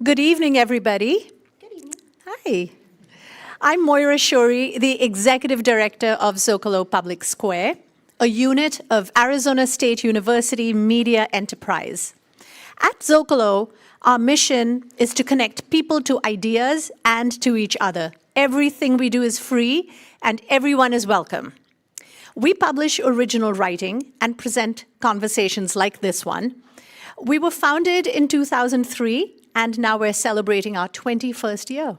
Good evening, everybody. Good evening. Hi. I'm Moira Shori, the Executive Director of Zócalo Public Square, a unit of Arizona State University Media Enterprise. At Zócalo, our mission is to connect people to ideas and to each other. Everything we do is free, and everyone is welcome. We publish original writing and present conversations like this one. We were founded in 2003, and now we're celebrating our 21st year.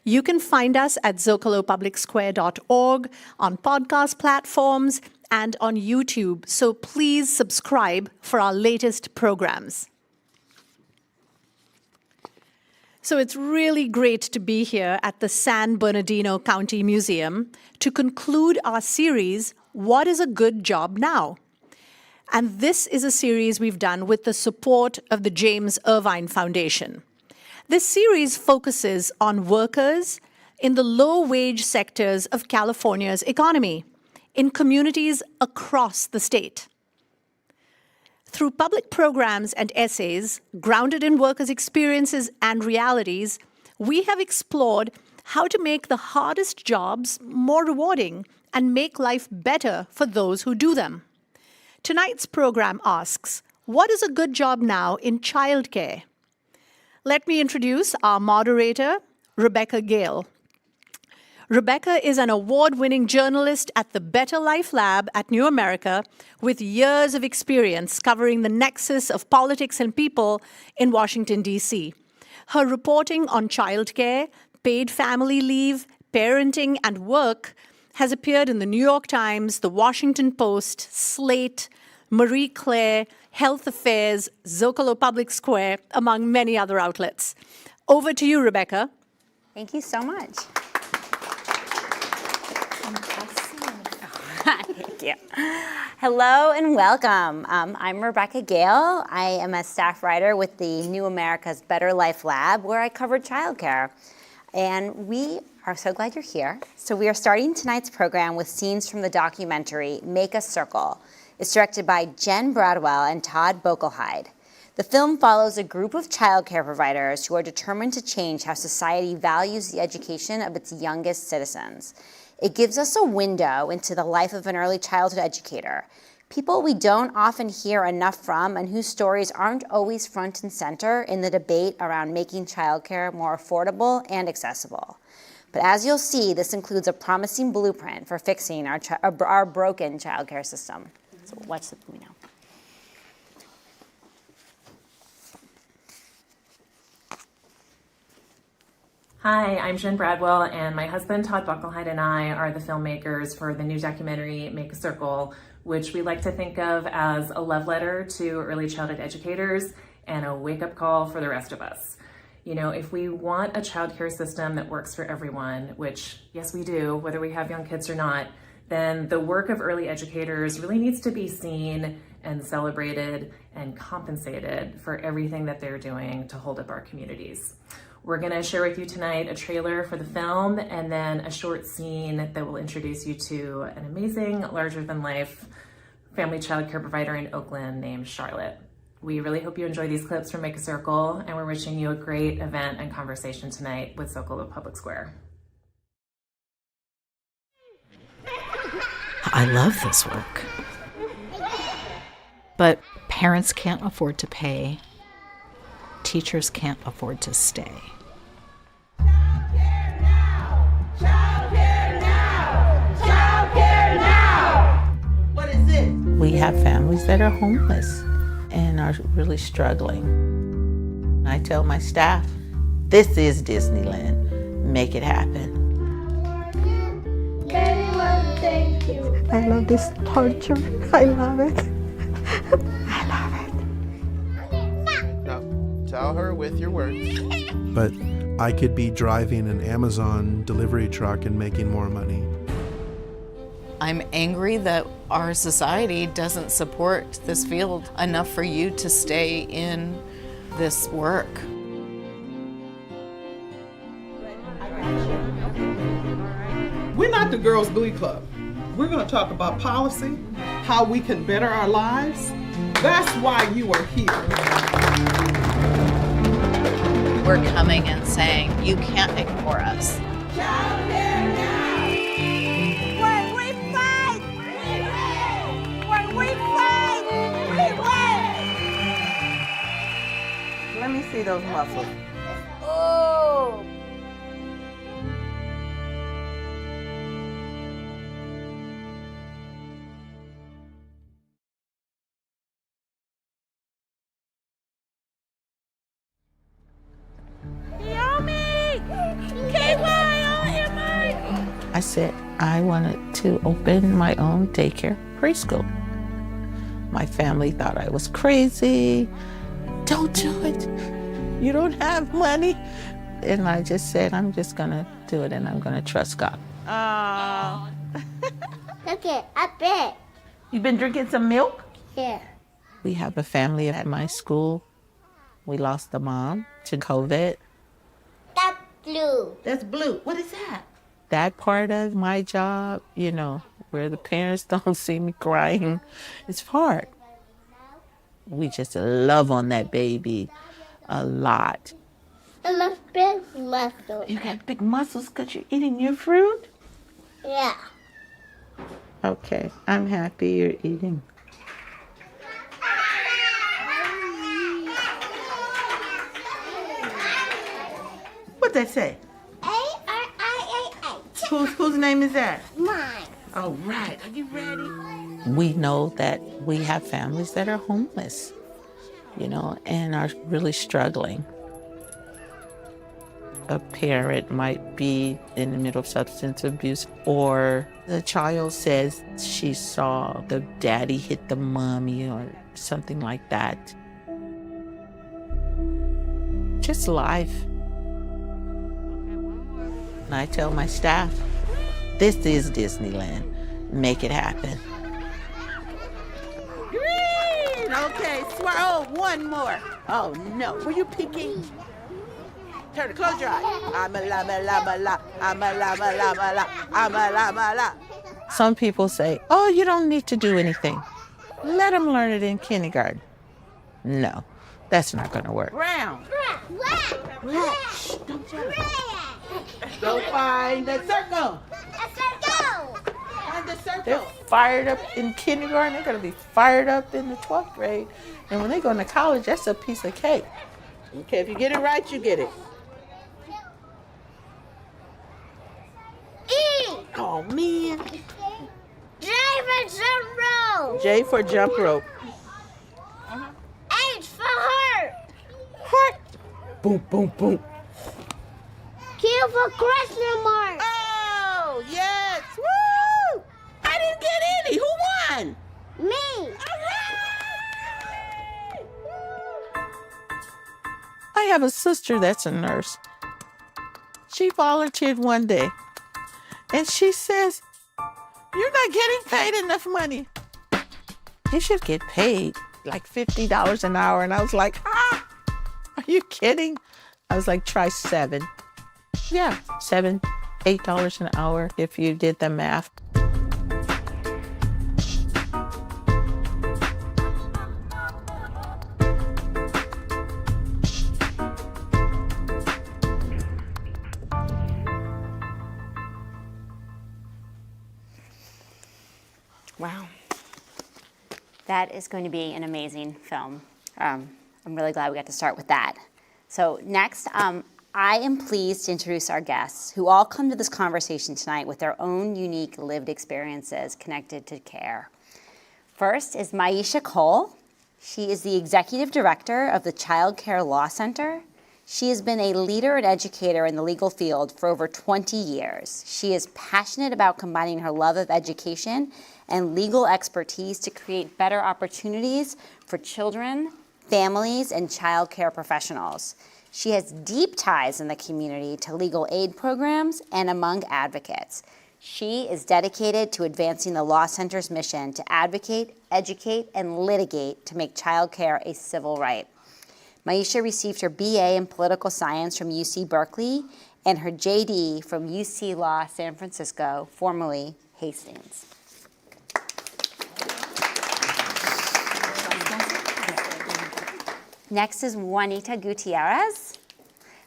You can find us at zocalopublicsquare.org, on podcast platforms, and on YouTube, so please subscribe for our latest programs. So it's really great to be here at the San Bernardino County Museum to conclude our series, What is a Good Job Now? And this is a series we've done with the support of the James Irvine Foundation. This series focuses on workers in the low-wage sectors of California's economy, in communities across the state. Through public programs and essays, grounded in workers' experiences and realities, we have explored how to make the hardest jobs more rewarding and make life better for those who do them. Tonight's program asks, what is a good job now in childcare? Let me introduce our moderator, Rebecca Gale. Rebecca is an award-winning journalist at the Better Life Lab at New America with years of experience covering the nexus of politics and people in Washington, D.C. Her reporting on childcare, paid family leave, parenting, and work has appeared in the New York Times, the Washington Post, Slate, Marie Claire, Health Affairs, Zócalo Public Square, among many other outlets. Over to you, Rebecca. Thank you so much. Thank you. Hello and welcome. I'm Rebecca Gale. I am a staff writer with the New America's Better Life Lab, where I cover childcare. And we are so glad you're here. So we are starting tonight's program with scenes from the documentary Make a Circle. It's directed by Jen Bradwell and Todd Bokelheide. The film follows a group of childcare providers who are determined to change how society values the education of its youngest citizens. It gives us a window into the life of an early childhood educator, people we don't often hear enough from and whose stories aren't always front and center in the debate around making childcare more affordable and accessible. But as you'll see, this includes a promising blueprint for fixing our broken childcare system. So watch the movie now. Hi, I'm Jen Bradwell, and my husband Todd Bokelheide and I are the filmmakers for the new documentary Make a Circle, which we like to think of as a love letter to early childhood educators and a wake-up call for the rest of us. You know, if we want a childcare system that works for everyone, which yes we do, whether we have young kids or not, then the work of early educators really needs to be seen and celebrated and compensated for everything that they're doing to hold up our communities. We're going to share with you tonight a trailer for the film and then a short scene that will introduce you to an amazing, larger-than-life family childcare provider in Oakland named Charlotte. We really hope you enjoy these clips from Make a Circle, and we're wishing you a great event and conversation tonight with Zócalo Public Square. I love this work. But parents can't afford to pay. Teachers can't afford to stay. Childcare now! Childcare now! Childcare now! What is it? We have families that are homeless and are really struggling. I tell my staff, this is Disneyland. Make it happen. Thank you. I love this torture. I love it. I love it. No, tell her with your words. But I could be driving an Amazon delivery truck and making more money. I'm angry that our society doesn't support this field enough for you to stay in this work. We're not the Girls Glee Club. We're going to talk about policy, how we can better our lives. That's why you are here. we're coming and saying, you can't ignore us. Child care now! When we fight, we win! When we fight, we win! Let me see those muscles. Oh! I said I wanted to open my own daycare preschool. My family thought I was crazy. Don't do it. You don't have money. And I just said, I'm just gonna do it and I'm gonna trust God. Okay, I bet. You've been drinking some milk? Yeah. We have a family at my school. We lost a mom to COVID. That's blue. That's blue. What is that? That part of my job, you know, where the parents don't see me crying, it's hard. We just love on that baby a lot. I love big muscles. You got big muscles because you're eating your fruit? Yeah. Okay, I'm happy you're eating. What'd that say? A-R-I-A-H. Whose name is that? Mine. All right, are you ready? We know that we have families that are homeless, you know, and are really struggling. A parent might be in the middle of substance abuse, or the child says she saw the daddy hit the mommy or something like that. Just life. And I tell my staff, this is Disneyland. Make it happen. Green! Okay, oh, one more. Oh no, were you picking? Turn it, close your eyes. I'm a la la la la. I'm a la la la la. I'm a la la la. Some people say, oh, you don't need to do anything. Let them learn it in kindergarten. No, that's not going to work. Round. Shh, don't jump. Go find the circle. Find the circle. They're fired up in kindergarten. They're going to be fired up in the 12th grade. And when they go into college, that's a piece of cake. Okay, if you get it right, you get it. E. Oh, man. J for jump rope. J for jump rope. H for heart. Heart. Boom, boom, boom. Q for question mark. Oh, yes. Woo! I didn't get any. Who won? Me. I have a sister that's a nurse. She volunteered one day, and she says, you're not getting paid enough money. You should get paid like $50 an hour. And I was like, are you kidding? I was like, try 7. Yeah, $7, $8 an hour if you did the math. Wow. That is going to be an amazing film. I'm really glad we got to start with that. So next, I am pleased to introduce our guests who all come to this conversation tonight with their own unique lived experiences connected to care. First is Maisha Cole. She is the executive director of the Child Care Law Center. She has been a leader and educator in the legal field for over 20 years. She is passionate about combining her love of education and legal expertise to create better opportunities for children, families, and child care professionals. She has deep ties in the community to legal aid programs and among advocates. She is dedicated to advancing the Law Center's mission to advocate, educate, and litigate to make child care a civil right. Maisha received her BA in political science from UC Berkeley and her JD from UC Law San Francisco, formerly Hastings. Next is Juanita Gutierrez.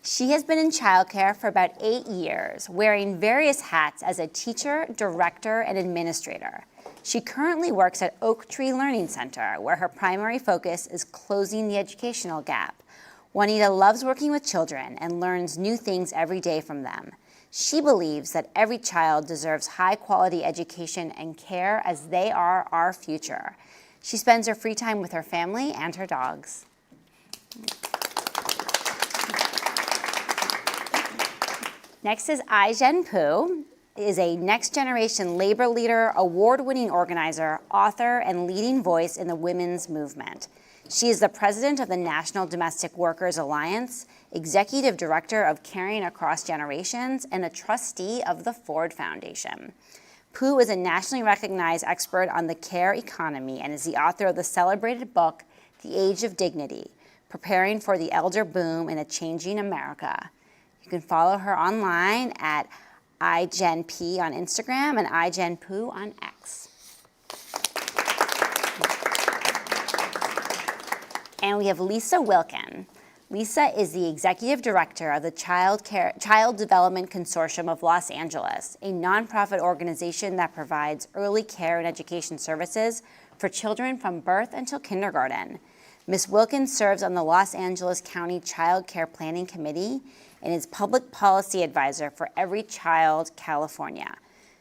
She has been in childcare for about 8 years, wearing various hats as a teacher, director, and administrator. She currently works at Oak Tree Learning Center, where her primary focus is closing the educational gap. Juanita loves working with children and learns new things every day from them. She believes that every child deserves high-quality education and care as they are our future. She spends her free time with her family and her dogs. Next is Ai-jen Poo, is a next-generation labor leader, award-winning organizer, author, and leading voice in the women's movement. She is the president of the National Domestic Workers Alliance, executive director of Caring Across Generations, and a trustee of the Ford Foundation. Poo is a nationally recognized expert on the care economy and is the author of the celebrated book, The Age of Dignity, Preparing for the Elder Boom in a Changing America. You can follow her online at Ai-jen P on Instagram and Ai-jen Poo on X. And we have Lisa Wilkin. Lisa is the executive director of the Child Development Consortium of Los Angeles, a nonprofit organization that provides early care and education services for children from birth until kindergarten. Ms. Wilkin serves on the Los Angeles County Child Care Planning Committee and is public policy advisor for Every Child California.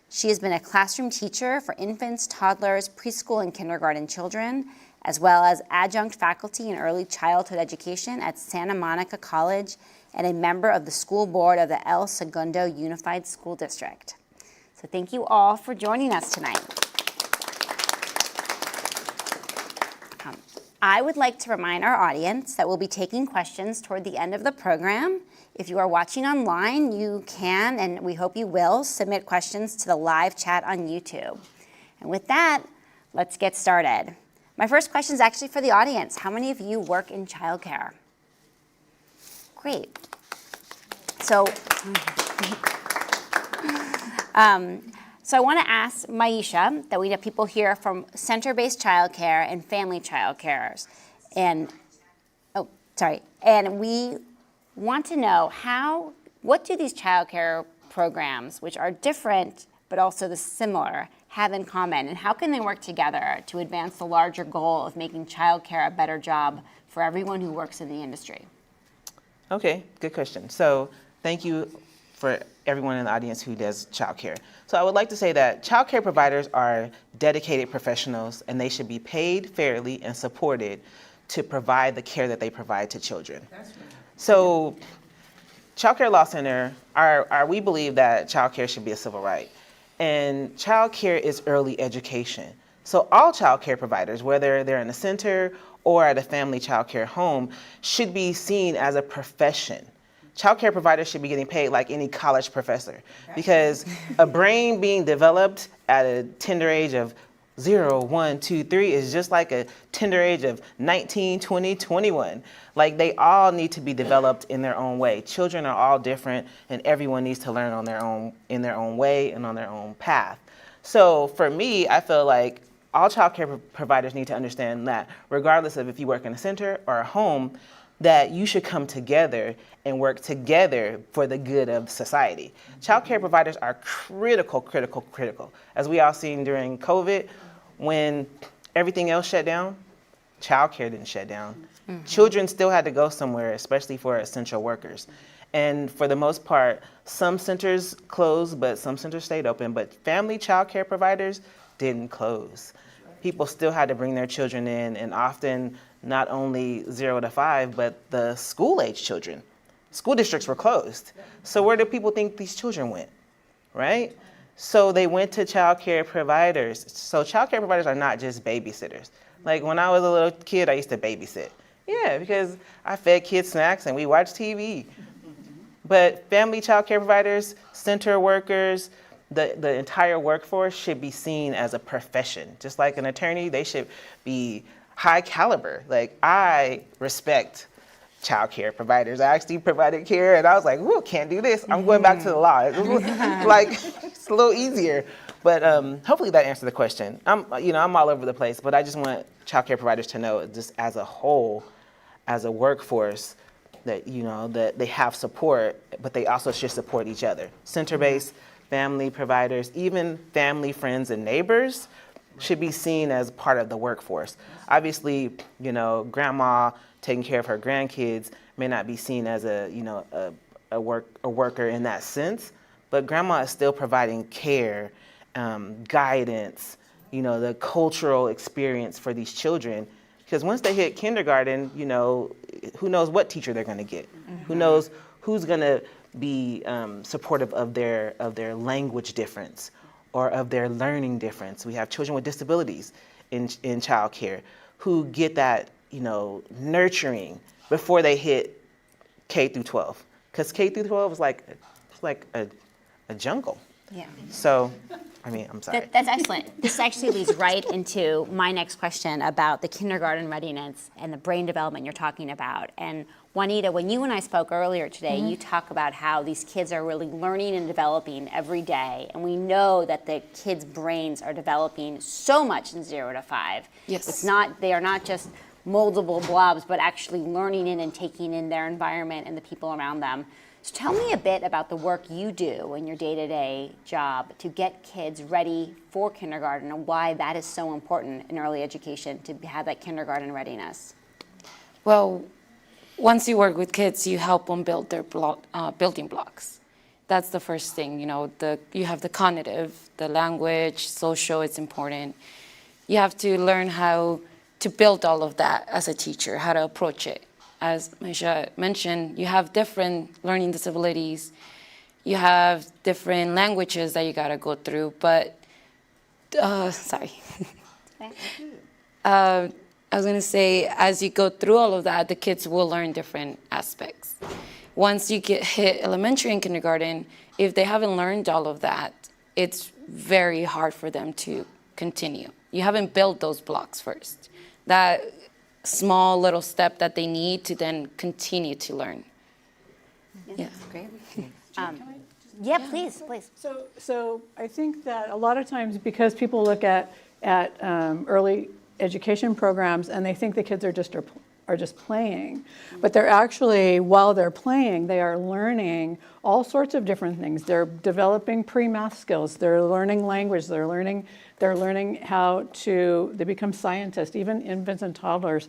She has been a classroom teacher for infants, toddlers, preschool, and kindergarten children, as well as adjunct faculty in early childhood education at Santa Monica College and a member of the school board of the El Segundo Unified School District. So thank you all for joining us tonight. I would like to remind our audience that we'll be taking questions toward the end of the program. If you are watching online, you can, and we hope you will, submit questions to the live chat on YouTube. And with that, let's get started. My first question is actually for the audience. How many of you work in childcare? Great. So I want to ask Maisha, that we have people here from center-based childcare and family childcares. And we want to know what do these childcare programs, which are different but also similar, have in common, and how can they work together to advance the larger goal of making childcare a better job for everyone who works in the industry? Okay, good question. So thank you for everyone in the audience who does childcare. So I would like to say that childcare providers are dedicated professionals, and they should be paid fairly and supported to provide the care that they provide to children. That's right. So Childcare Law Center, we believe that childcare should be a civil right. And childcare is early education. So all childcare providers, whether they're in a center or at a family childcare home, should be seen as a profession. Childcare providers should be getting paid like any college professor, because a brain being developed at a tender age of 0, 1, 2, 3 is just like a tender age of 19, 20, 21. Like, they all need to be developed in their own way. Children are all different, and everyone needs to learn in their own way and on their own path. So for me, I feel like all childcare providers need to understand that regardless of if you work in a center or a home, that you should come together and work together for the good of society. Childcare providers are critical. As we all seen during COVID, when everything else shut down, childcare didn't shut down. Mm-hmm. Children still had to go somewhere, especially for essential workers. And for the most part, some centers closed, but some centers stayed open. But family childcare providers didn't close. People still had to bring their children in, and often not only 0 to 5, but the school-age children. School districts were closed. So where do people think these children went, right? So they went to childcare providers. So childcare providers are not just babysitters. Like, when I was a little kid, I used to babysit. Yeah, because I fed kids snacks and we watched TV. But family childcare providers, center workers, the entire workforce should be seen as a profession. Just like an attorney, they should be high caliber. Like, I respect childcare providers. I actually provided care, and I was like, "Ooh, can't do this. I'm going back to the law." Like, it's a little easier. But hopefully that answered the question. I'm all over the place, but I just want childcare providers to know, just as a whole, as a workforce, that, you know, that they have support, but they also should support each other. Center-based family providers, even family, friends, and neighbors should be seen as part of the workforce. Obviously, you know, grandma taking care of her grandkids may not be seen as a, you know, a worker in that sense, but grandma is still providing care, guidance, you know, the cultural experience for these children. Because once they hit kindergarten, you know, who knows what teacher they're going to get? Who knows who's going to be supportive of their language difference or of their learning difference. We have children with disabilities in childcare who get that, you know, nurturing before they hit K through 12. Because K through 12 is like a jungle. Yeah. So, I mean, I'm sorry. That's excellent. This actually leads right into my next question about the kindergarten readiness and the brain development you're talking about. And Juanita, when you and I spoke earlier today, you talk about how these kids are really learning and developing every day. And we know that the kids' brains are developing so much in 0 to 5. Yes. They are not just moldable blobs, but actually learning in and taking in their environment and the people around them. So tell me a bit about the work you do in your day-to-day job to get kids ready for kindergarten and why that is so important in early education to have that kindergarten readiness. Well, once you work with kids, you help them build their building blocks. That's the first thing, you know, you have the cognitive, the language, social, it's important. You have to learn how to build all of that as a teacher, how to approach it. As Maisha mentioned, you have different learning disabilities, you have different languages that you gotta go through, but, sorry. I was gonna say, as you go through all of that, the kids will learn different aspects. Once you hit elementary and kindergarten, if they haven't learned all of that, it's very hard for them to continue. You haven't built those blocks first. That small little step that they need to then continue to learn. Yes, great. Yeah, please. So I think that a lot of times because people look at early education programs and they think the kids are just playing, but they're actually, while they're playing, they are learning all sorts of different things. They're developing pre-math skills. They're learning language. They're learning how they become scientists. Even infants and toddlers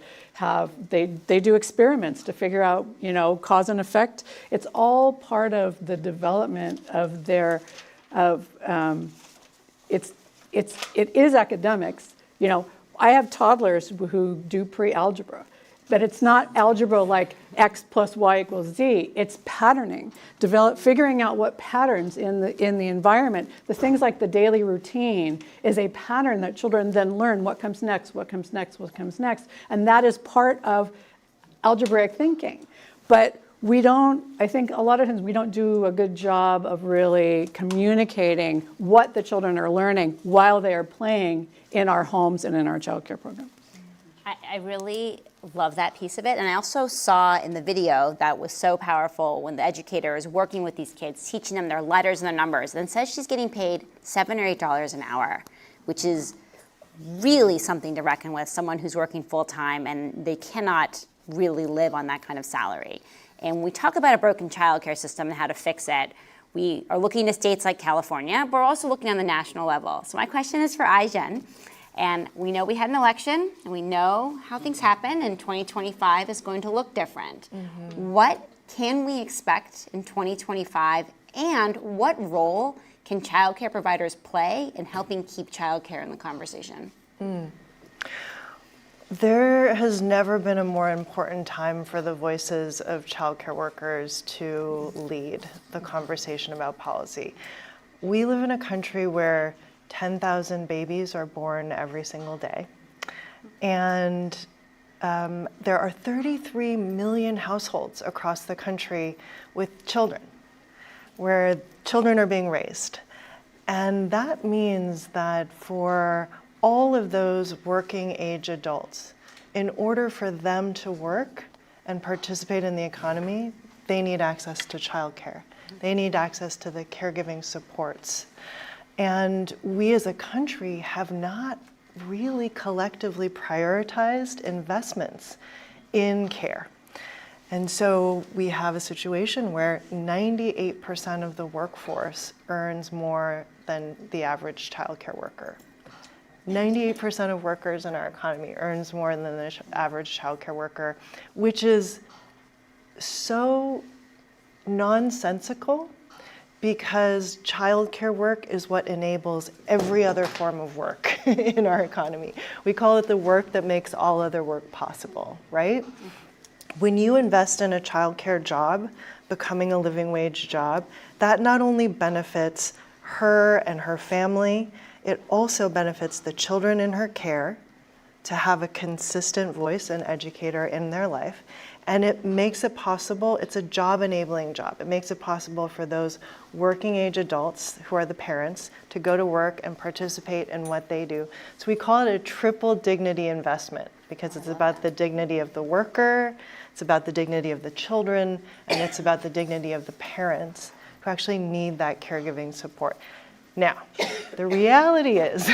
they do experiments to figure out, you know, cause and effect. It's all part of the development of it is academics. You know, I have toddlers who do pre-algebra. But it's not algebra like x plus y equals z. It's patterning, figuring out what patterns in the environment. The things like the daily routine is a pattern that children then learn what comes next, what comes next, what comes next. And that is part of algebraic thinking. But I think a lot of times we don't do a good job of really communicating what the children are learning while they are playing in our homes and in our childcare program. I really love that piece of it. And I also saw in the video that was so powerful when the educator is working with these kids, teaching them their letters and their numbers, and says she's getting paid $7 or $8 an hour, which is really something to reckon with, someone who's working full-time and they cannot really live on that kind of salary. And when we talk about a broken childcare system and how to fix it, we are looking at states like California, but we're also looking on the national level. So my question is for Ai-jen. And we know we had an election, and we know how things happen, and 2025 is going to look different. What can we expect in 2025, and what role can childcare providers play in helping keep childcare in the conversation? There has never been a more important time for the voices of childcare workers to lead the conversation about policy. We live in a country where 10,000 babies are born every single day. And there are 33 million households across the country with children, where children are being raised. And that means that for all of those working age adults, in order for them to work and participate in the economy, they need access to childcare. They need access to the caregiving supports. And we as a country have not really collectively prioritized investments in care. And so we have a situation where 98% of the workforce earns more than the average childcare worker. 98% of workers in our economy earns more than the average childcare worker, which is so nonsensical because childcare work is what enables every other form of work in our economy. We call it the work that makes all other work possible, right? When you invest in a childcare job, becoming a living wage job, that not only benefits her and her family, it also benefits the children in her care to have a consistent voice and educator in their life. And it makes it possible, it's a job enabling job. It makes it possible for those working age adults who are the parents to go to work and participate in what they do. So we call it a triple dignity investment because it's about the dignity of the worker, it's about the dignity of the children, and it's about the dignity of the parents who actually need that caregiving support. Now, the reality is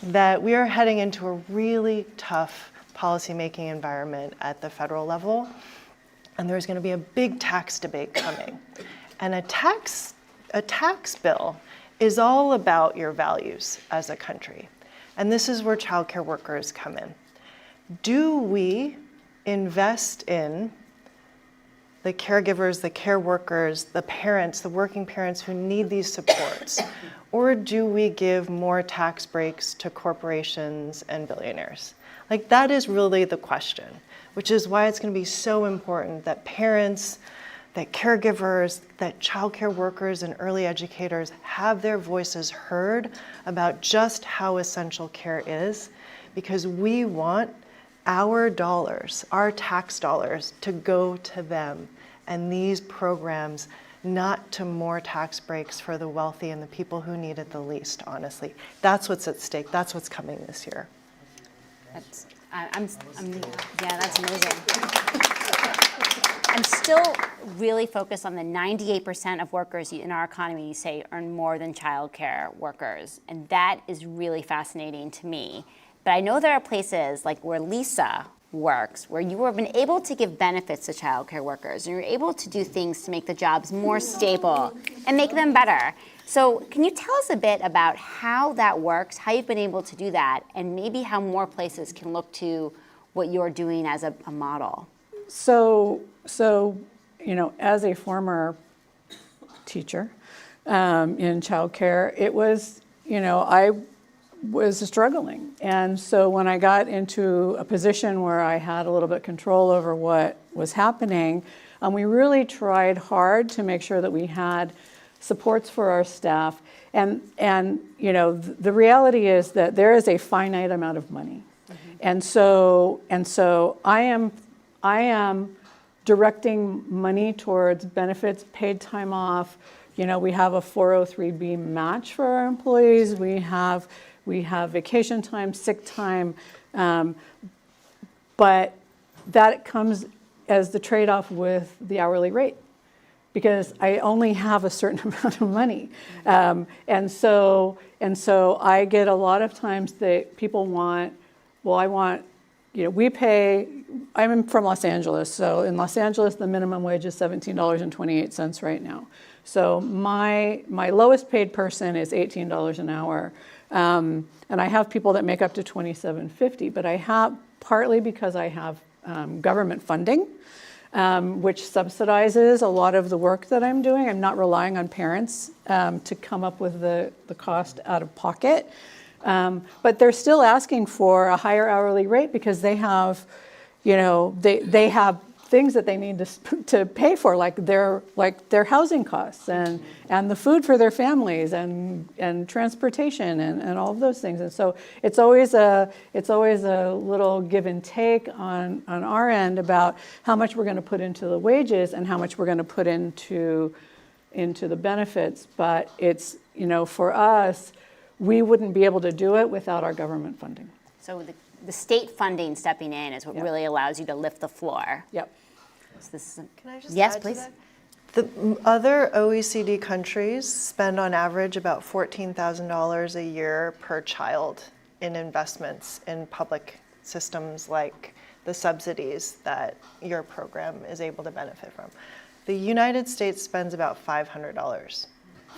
that we are heading into a really tough policymaking environment at the federal level, and there's going to be a big tax debate coming. And a tax bill is all about your values as a country. And this is where childcare workers come in. Do we invest in the caregivers, the care workers, the parents, the working parents who need these supports? Or do we give more tax breaks to corporations and billionaires? Like, that is really the question, which is why it's going to be so important that parents, that caregivers, that childcare workers and early educators have their voices heard about just how essential care is, because we want our dollars, our tax dollars, to go to them, and these programs not to more tax breaks for the wealthy and the people who need it the least, honestly. That's what's at stake. That's what's coming this year. Yeah, that's amazing. I'm still really focused on the 98% of workers in our economy, you say, earn more than childcare workers. And that is really fascinating to me. But I know there are places like where Lisa works, where you have been able to give benefits to childcare workers, and you're able to do things to make the jobs more stable and make them better. So can you tell us a bit about how that works, how you've been able to do that, and maybe how more places can look to what you're doing as a model? So as a former teacher in childcare, it was, I was struggling. And so when I got into a position where I had a little bit of control over what was happening, we really tried hard to make sure that we had supports for our staff. And the reality is that there is a finite amount of money. Mm-hmm. And so I am directing money towards benefits, paid time off. We have a 403B match for our employees. We have vacation time, sick time, but that comes as the trade-off with the hourly rate, because I only have a certain amount of money. And so I get a lot of times that people want, I'm from Los Angeles, so in Los Angeles the minimum wage is $17.28 right now. So my lowest paid person is $18 an hour. And I have people that make up to $27.50, but I have, partly because I have government funding, which subsidizes a lot of the work that I'm doing. I'm not relying on parents to come up with the cost out of pocket. But they're still asking for a higher hourly rate because they have, they have things that they need to pay for, like their housing costs and the food for their families and transportation and all of those things. And so it's always a little give and take on our end about how much we're going to put into the wages and how much we're going to put into the benefits. But it's, for us, we wouldn't be able to do it without our government funding. So the state funding stepping in is what really allows you to lift the floor. Yep. So this is Can I just yes, add please. to that? The other OECD countries spend on average about $14,000 a year per child in investments in public systems like the subsidies that your program is able to benefit from. The United States spends about $500,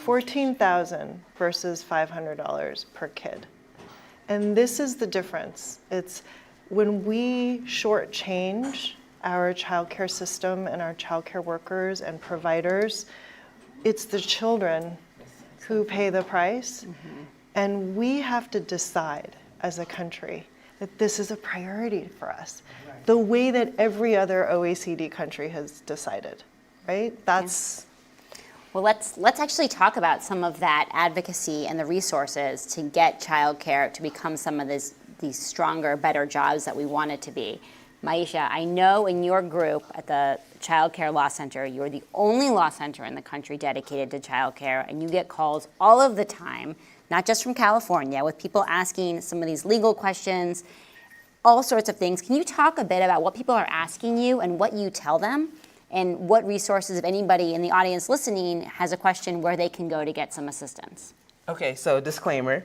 $14,000 versus $500 per kid. And this is the difference. It's when we shortchange our childcare system and our childcare workers and providers, it's the children who pay the price. And we have to decide as a country that this is a priority for us, the way that every other OECD country has decided, right? That's. Well, let's actually talk about some of that advocacy and the resources to get childcare to become some of these stronger, better jobs that we want it to be. Maisha, I know in your group at the Child Care Law Center, you're the only law center in the country dedicated to childcare, and you get calls all of the time, not just from California, with people asking some of these legal questions, all sorts of things. Can you talk a bit about what people are asking you and what you tell them, and what resources, if anybody in the audience listening has a question, where they can go to get some assistance? Okay, so disclaimer.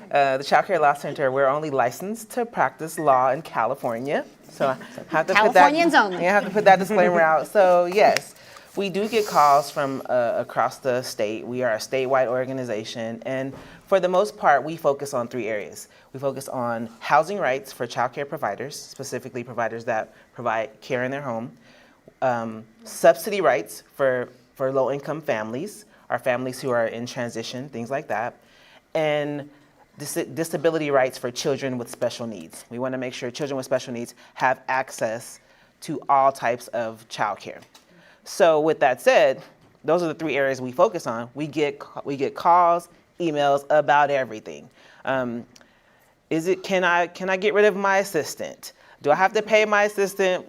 The Child Care Law Center, we're only licensed to practice law in California. So I have to Californians only. I have to put that disclaimer out. So yes, we do get calls from across the state. We are a statewide organization, and for the most part, we focus on 3 areas. We focus on housing rights for child care providers, specifically providers that provide care in their home, subsidy rights for low-income families, our families who are in transition, things like that, and disability rights for children with special needs. We want to make sure children with special needs have access to all types of childcare. So with that said, those are the 3 areas we focus on. We get calls, emails about everything. Can I get rid of my assistant? Do I have to pay my assistant,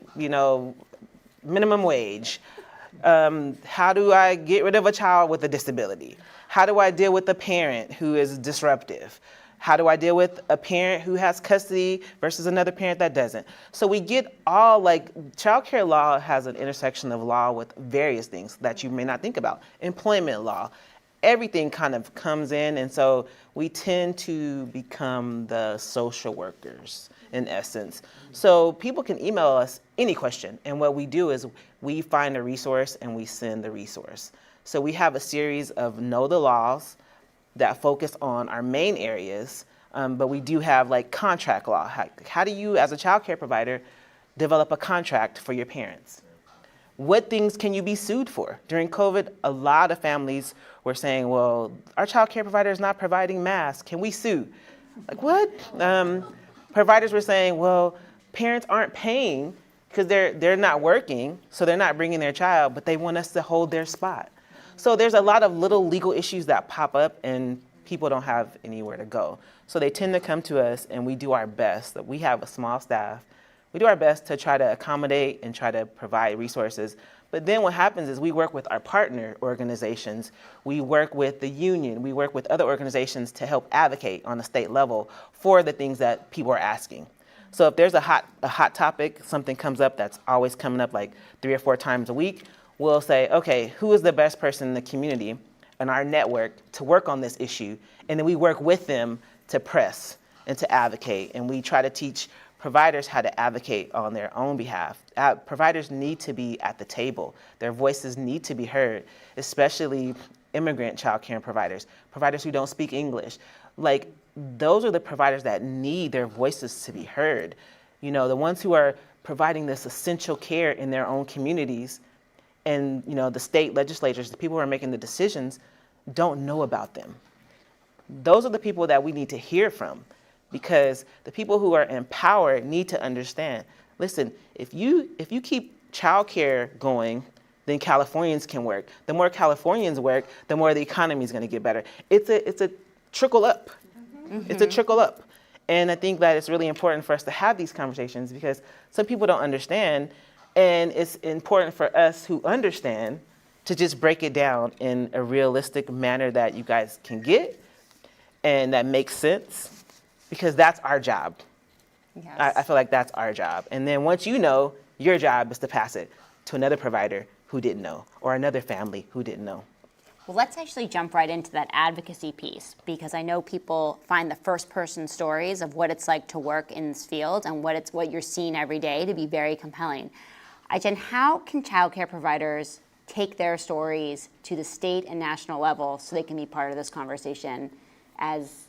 minimum wage? How do I get rid of a child with a disability? How do I deal with a parent who is disruptive? How do I deal with a parent who has custody versus another parent that doesn't? So we get all, child care law has an intersection of law with various things that you may not think about. Employment law, everything kind of comes in, and so we tend to become the social workers in essence. So people can email us any question, and what we do is we find a resource and we send the resource. So we have a series of Know the Laws that focus on our main areas, but we do have contract law. How do you, as a child care provider, develop a contract for your parents? What things can you be sued for? During COVID, a lot of families were saying, well, our child care provider is not providing masks. Can we sue? What? Providers were saying, well, parents aren't paying because they're not working, so they're not bringing their child, but they want us to hold their spot. So there's a lot of little legal issues that pop up and people don't have anywhere to go. So they tend to come to us and we do our best. We have a small staff. We do our best to try to accommodate and try to provide resources. But then what happens is we work with our partner organizations. We work with the union. We work with other organizations to help advocate on the state level for the things that people are asking. So if there's a hot topic, something comes up that's always coming up 3 or 4 times a week, we'll say, okay, who is the best person in the community and our network to work on this issue? And then we work with them to press and to advocate. And we try to teach providers how to advocate on their own behalf. Providers need to be at the table. Their voices need to be heard, especially immigrant child care providers, providers who don't speak English. Those are the providers that need their voices to be heard. The ones who are providing this essential care in their own communities. And the state legislatures, the people who are making the decisions, don't know about them. Those are the people that we need to hear from, because the people who are in power need to understand. Listen, if you keep childcare going, then Californians can work. The more Californians work, the more the economy is going to get better. It's a trickle up. Mm-hmm. It's a trickle up, and I think that it's really important for us to have these conversations because some people don't understand. And it's important for us who understand to just break it down in a realistic manner that you guys can get and that makes sense, because that's our job. Yes. I feel like that's our job. And then once you know, your job is to pass it to another provider who didn't know or another family who didn't know. Well, let's actually jump right into that advocacy piece, because I know people find the first-person stories of what it's like to work in this field and what you're seeing every day to be very compelling. Ai-jen, how can childcare providers take their stories to the state and national level so they can be part of this conversation as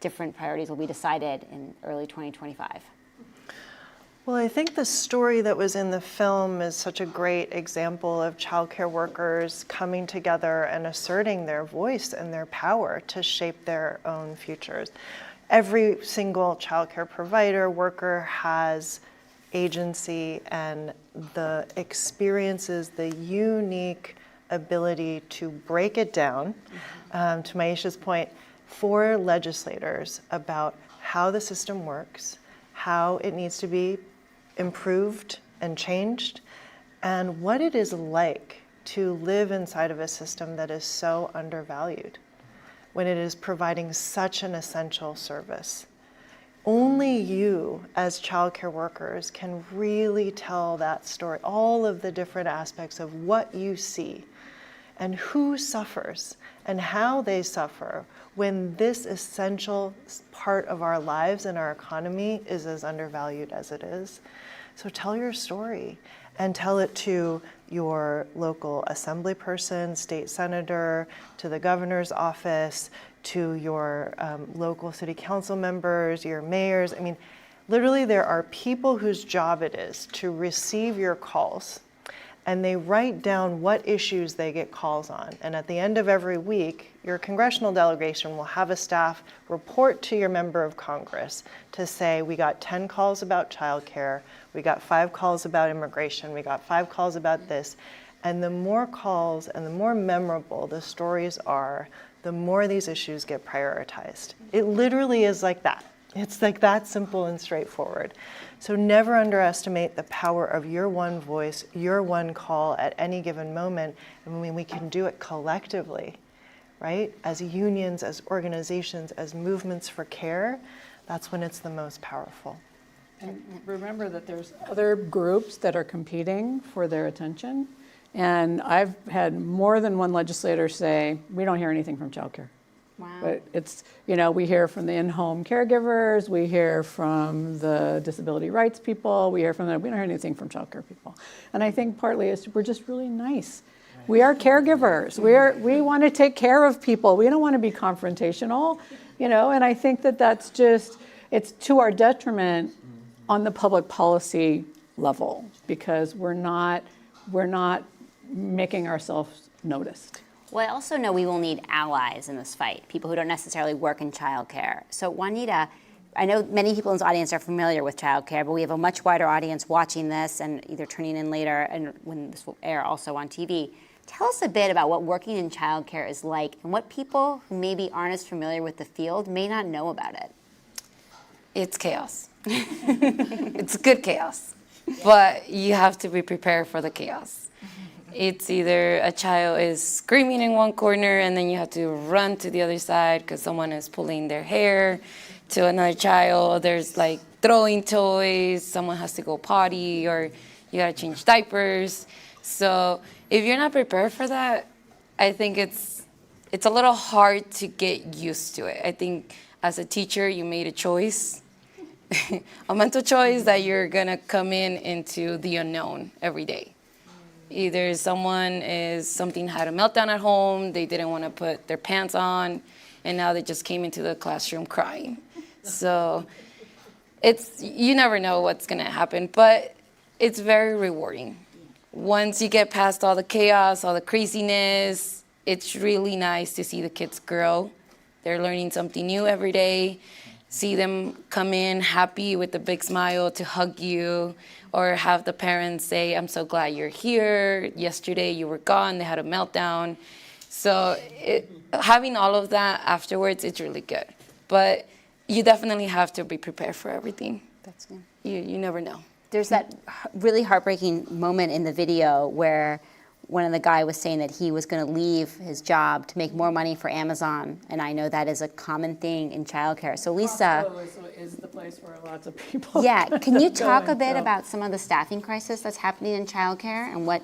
different priorities will be decided in early 2025? Well, I think the story that was in the film is such a great example of childcare workers coming together and asserting their voice and their power to shape their own futures. Every single childcare provider, worker has agency and the experiences, the unique ability to break it down, to Maisha's point, for legislators about how the system works, how it needs to be improved and changed, and what it is like to live inside of a system that is so undervalued when it is providing such an essential service. Only you as childcare workers can really tell that story, all of the different aspects of what you see and who suffers and how they suffer when this essential part of our lives and our economy is as undervalued as it is. So tell your story and tell it to your local assembly person, state senator, to the governor's office, to your local city council members, your mayors. I mean, literally there are people whose job it is to receive your calls, and they write down what issues they get calls on. And at the end of every week, your congressional delegation will have a staff report to your member of Congress to say, we got 10 calls about childcare, we got 5 calls about immigration, we got 5 calls about this. And the more calls and the more memorable the stories are, the more these issues get prioritized. It literally is like that. It's like that simple and straightforward. So never underestimate the power of your one voice, your one call at any given moment. And when we can do it collectively, right? As unions, as organizations, as movements for care, that's when it's the most powerful. And remember that there's other groups that are competing for their attention. And I've had more than one legislator say, we don't hear anything from childcare. Wow. But it's, we hear from the in-home caregivers, we hear from the disability rights people, we hear from them, we don't hear anything from childcare people. And I think partly is we're just really nice. We are caregivers. We want to take care of people. We don't want to be confrontational, and I think that's just, it's to our detriment on the public policy level because we're not making ourselves noticed. Well, I also know we will need allies in this fight, people who don't necessarily work in childcare. So Juanita, I know many people in this audience are familiar with childcare, but we have a much wider audience watching this and either tuning in later and when this will air also on TV. Tell us a bit about what working in childcare is like and what people who maybe aren't as familiar with the field may not know about it. It's chaos. It's good chaos, but you have to be prepared for the chaos. It's either a child is screaming in one corner and then you have to run to the other side because someone is pulling their hair to another child. There's like throwing toys, someone has to go potty, or you gotta change diapers. So if you're not prepared for that, I think it's a little hard to get used to it. I think as a teacher, you made a choice, a mental choice that you're gonna come into the unknown every day. Either something had a meltdown at home, they didn't want to put their pants on, and now they just came into the classroom crying. So you never know what's going to happen, but it's very rewarding. Once you get past all the chaos, all the craziness, it's really nice to see the kids grow. They're learning something new every day. See them come in happy with a big smile to hug you, or have the parents say, I'm so glad you're here. Yesterday you were gone, they had a meltdown. So having all of that afterwards, it's really good. But you definitely have to be prepared for everything. That's good. You never know. There's that really heartbreaking moment in the video where one of the guy was saying that he was going to leave his job to make more money for Amazon, and I know that is a common thing in childcare. So Lisa, is the place where lots of people. Yeah, can you talk a bit about some of the staffing crisis that's happening in childcare and what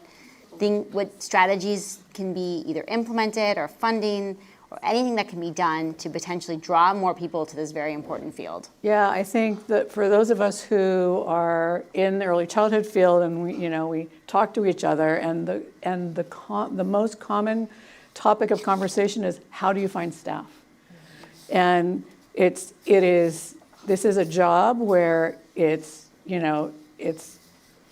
what strategies can be either implemented or funding or anything that can be done to potentially draw more people to this very important field? Yeah, I think that for those of us who are in the early childhood field and we talk to each other, and the most common topic of conversation is, how do you find staff? And this is a job where it's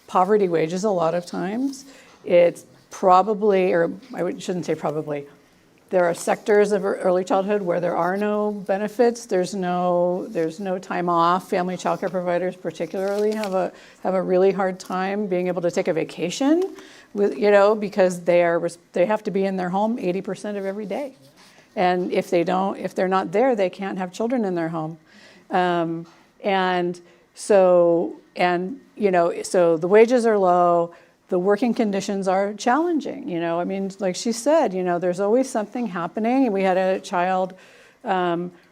poverty wages a lot of times. It's probably, or shouldn't say probably, there are sectors of early childhood where there are no benefits. There's no time off. Family child care providers particularly have a really hard time being able to take a vacation because they have to be in their home 80% of every day. And if they're not there, they can't have children in their home. So the wages are low. The working conditions are challenging. Like she said, there's always something happening. We had a child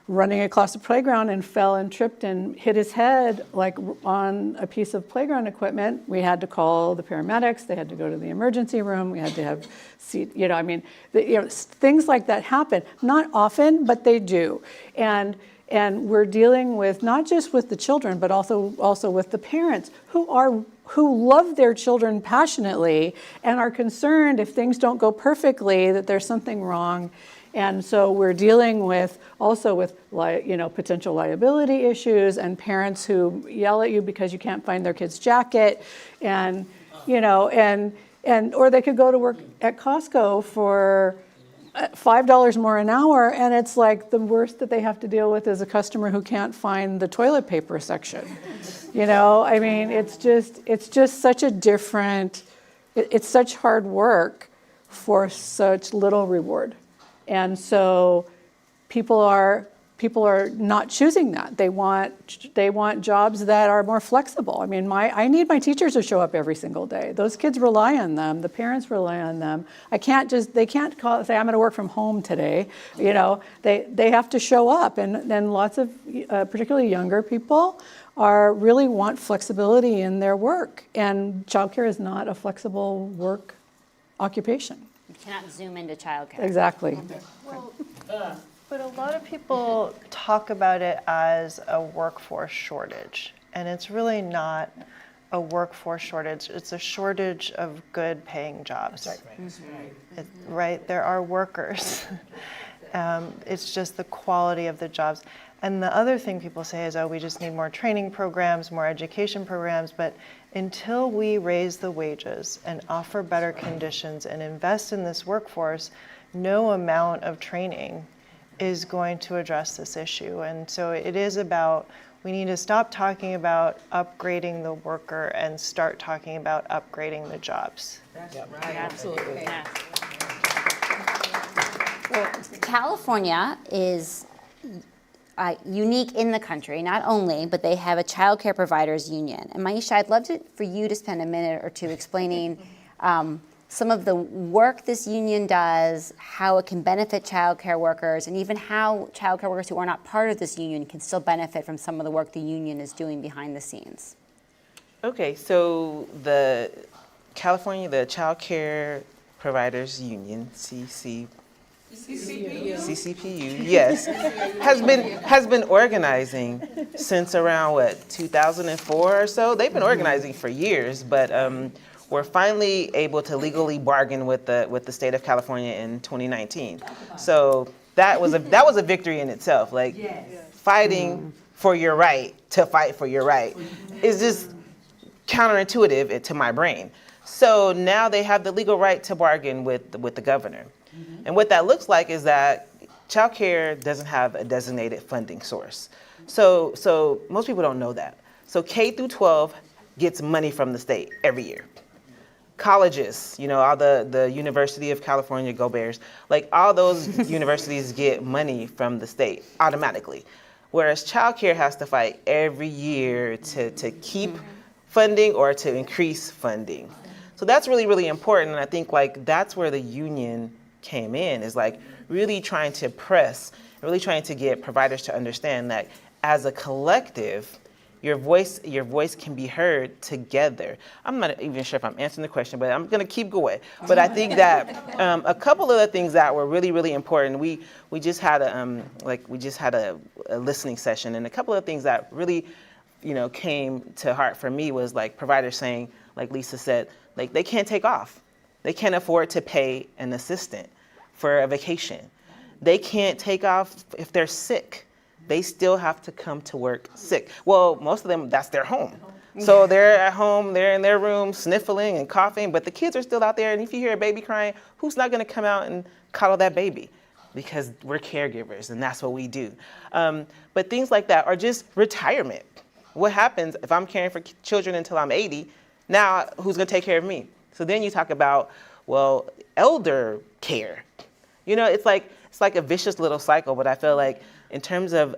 running across the playground and fell and tripped and hit his head on a piece of playground equipment. We had to call the paramedics. They had to go to the emergency room. We had to have things like that happen. Not often, but they do. And we're dealing with not just with the children, but also with the parents who love their children passionately and are concerned if things don't go perfectly that there's something wrong. And so we're dealing with potential liability issues and parents who yell at you because you can't find their kid's jacket, or they could go to work at Costco for $5 more an hour, and it's like the worst that they have to deal with is a customer who can't find the toilet paper section. It's just such a different, it's such hard work for such little reward. And so people are not choosing that. They want jobs that are more flexible. I need my teachers to show up every single day. Those kids rely on them. The parents rely on them. They can't say, I'm going to work from home today. They have to show up. And then lots of, particularly younger people, really want flexibility in their work. And childcare is not a flexible work occupation. You cannot zoom into childcare. Exactly. But a lot of people talk about it as a workforce shortage, and it's really not a workforce shortage. It's a shortage of good paying jobs. Right? There are workers. It's just the quality of the jobs. And the other thing people say is, we just need more training programs, more education programs, but until we raise the wages and offer better conditions and invest in this workforce, no amount of training is going to address this issue. And so it is about, we need to stop talking about upgrading the worker and start talking about upgrading the jobs. That's right. Absolutely. Yeah. Well, California is unique in the country, not only, but they have a child care providers union. And Maisha, I'd love for you to spend a minute or two explaining some of the work this union does, how it can benefit child care workers, and even how child care workers who are not part of this union can still benefit from some of the work the union is doing behind the scenes. Okay, so the Child Care Providers Union, CCPU, yes, has been organizing since around 2004 or so. They've been organizing for years, but we're finally able to legally bargain with the state of California in 2019. So that was a victory in itself. Fighting for your right to fight for your right is just counterintuitive to my brain. So now they have the legal right to bargain with the governor. And what that looks like is that childcare doesn't have a designated funding source. So most people don't know that. So K through 12 gets money from the state every year. Colleges, all the University of California, Go Bears, all those universities get money from the state automatically. Whereas childcare has to fight every year to keep funding or to increase funding. So that's really, really important. And I think that's where the union came in, is really trying to press, really trying to get providers to understand that as a collective, your voice can be heard together. I'm not even sure if I'm answering the question, but I'm gonna keep going. But I think that a couple of the things that were really, really important, we just had a listening session, and a couple of things that really, came to heart for me was like providers saying, like Lisa said, like they can't take off. They can't afford to pay an assistant for a vacation. They can't take off if they're sick. They still have to come to work sick. Well, most of them, that's their home. So they're at home, they're in their room sniffling and coughing, but the kids are still out there, and if you hear a baby crying, who's not gonna come out and cuddle that baby? Because we're caregivers, and that's what we do. But things like that are just retirement. What happens if I'm caring for children until I'm 80? Now, who's gonna take care of me? So then you talk about, well, elder care. It's like a vicious little cycle, but I feel like in terms of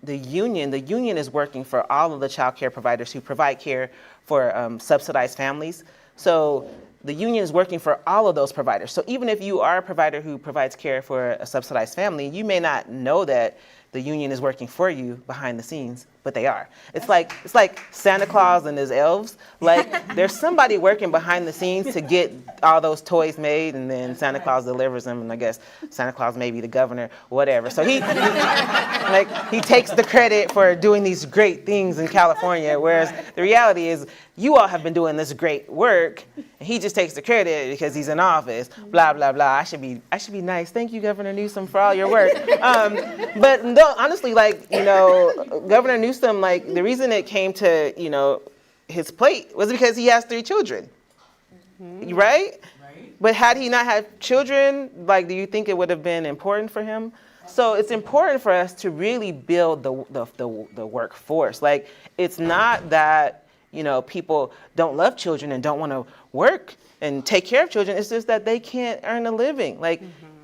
the union is working for all of the child care providers who provide care for subsidized families. So the union is working for all of those providers. So even if you are a provider who provides care for a subsidized family, you may not know that the union is working for you behind the scenes, but they are. It's like Santa Claus and his elves. Like there's somebody working behind the scenes to get all those toys made, and then Santa Claus delivers them, and I guess Santa Claus may be the governor, whatever. So he takes the credit for doing these great things in California, whereas the reality is you all have been doing this great work, and he just takes the credit because he's in office, blah, blah, blah. I should be nice. Thank you, Governor Newsom, for all your work. But no, honestly, Governor Newsom, the reason it came to, his plate was because he has 3 children, right? But had he not had children, do you think it would have been important for him? So it's important for us to really build the workforce. It's not that, people don't love children and don't want to work and take care of children. It's just that they can't earn a living.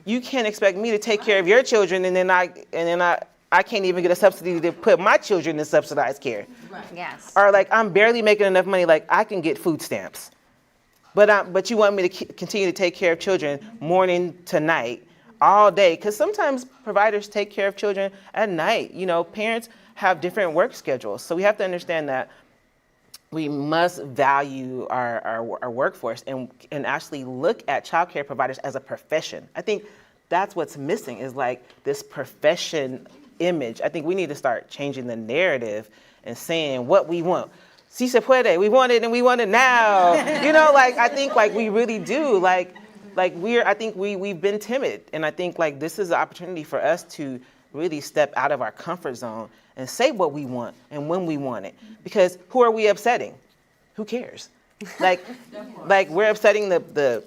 You can't expect me to take care of your children and then I can't even get a subsidy to put my children in subsidized care. Right. Yes. Or I'm barely making enough money, I can get food stamps. But you want me to continue to take care of children morning to night, all day, because sometimes providers take care of children at night. Parents have different work schedules. So we have to understand that we must value our workforce and actually look at childcare providers as a profession. I think that's what's missing is this profession image. I think we need to start changing the narrative and saying what we want. Si se puede, we want it and we want it now. I think we really do. I think we've been timid, and I think this is an opportunity for us to really step out of our comfort zone and say what we want and when we want it. Because who are we upsetting? Who cares? We're upsetting the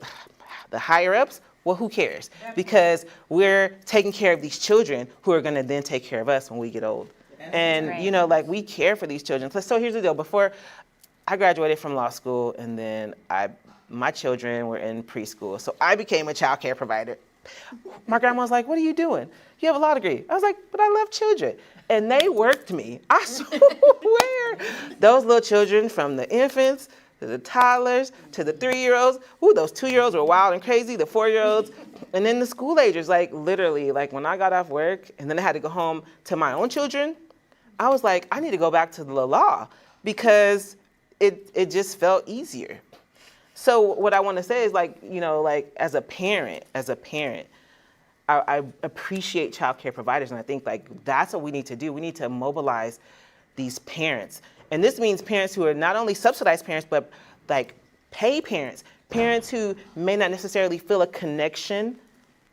higher ups. Well, who cares? Because we're taking care of these children who are going to then take care of us when we get old. And right. We care for these children. So here's the deal. Before I graduated from law school, and then my children were in preschool, so I became a child care provider. My grandma was like, "What are you doing? You have a law degree." I was like, "But I love children." And they worked me. I swear. Those little children, from the infants to the toddlers to the 3-year-olds. Ooh, those 2-year-olds were wild and crazy, the 4-year-olds. And then the school agers, literally, when I got off work and then I had to go home to my own children, I was like, I need to go back to the law because it just felt easier. So what I want to say is as a parent, I appreciate child care providers, and I think that's what we need to do. We need to mobilize these parents. And this means parents who are not only subsidized parents, but pay parents, parents who may not necessarily feel a connection.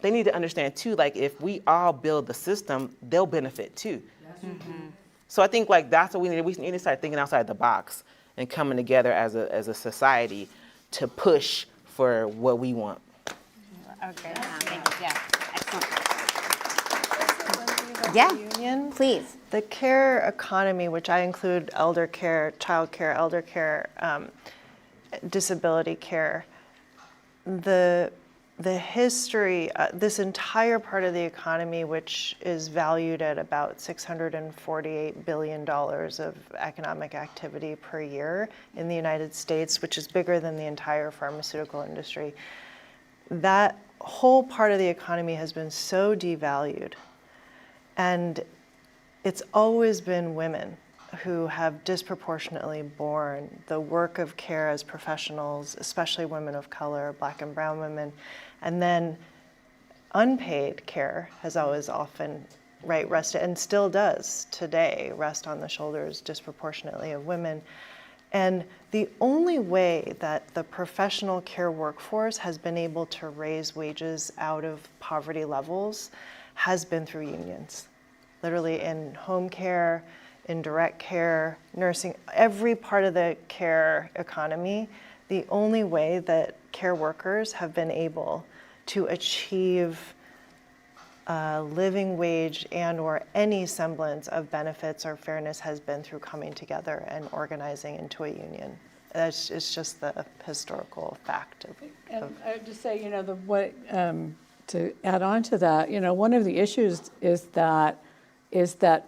They need to understand too, if we all build the system, they'll benefit too. Mm-hmm. So I think that's what we need. We need to start thinking outside the box and coming together as a society to push for what we want. Okay, thank you. Yeah, excellent. Yeah, Union, please. The care economy, which I include elder care, child care, elder care, disability care, the history, this entire part of the economy, which is valued at about $648 billion of economic activity per year in the United States, which is bigger than the entire pharmaceutical industry. That whole part of the economy has been so devalued. And it's always been women who have disproportionately borne the work of care as professionals, especially women of color, Black and brown women, and then unpaid care has always often rested, and still does today, rest on the shoulders disproportionately of women. And the only way that the professional care workforce has been able to raise wages out of poverty levels has been through unions. Literally in home care, in direct care, nursing, every part of the care economy, the only way that care workers have been able to achieve a living wage and or any semblance of benefits or fairness has been through coming together and organizing into a union. It's just the historical fact of. And I would just say, to add on to that, one of the issues is that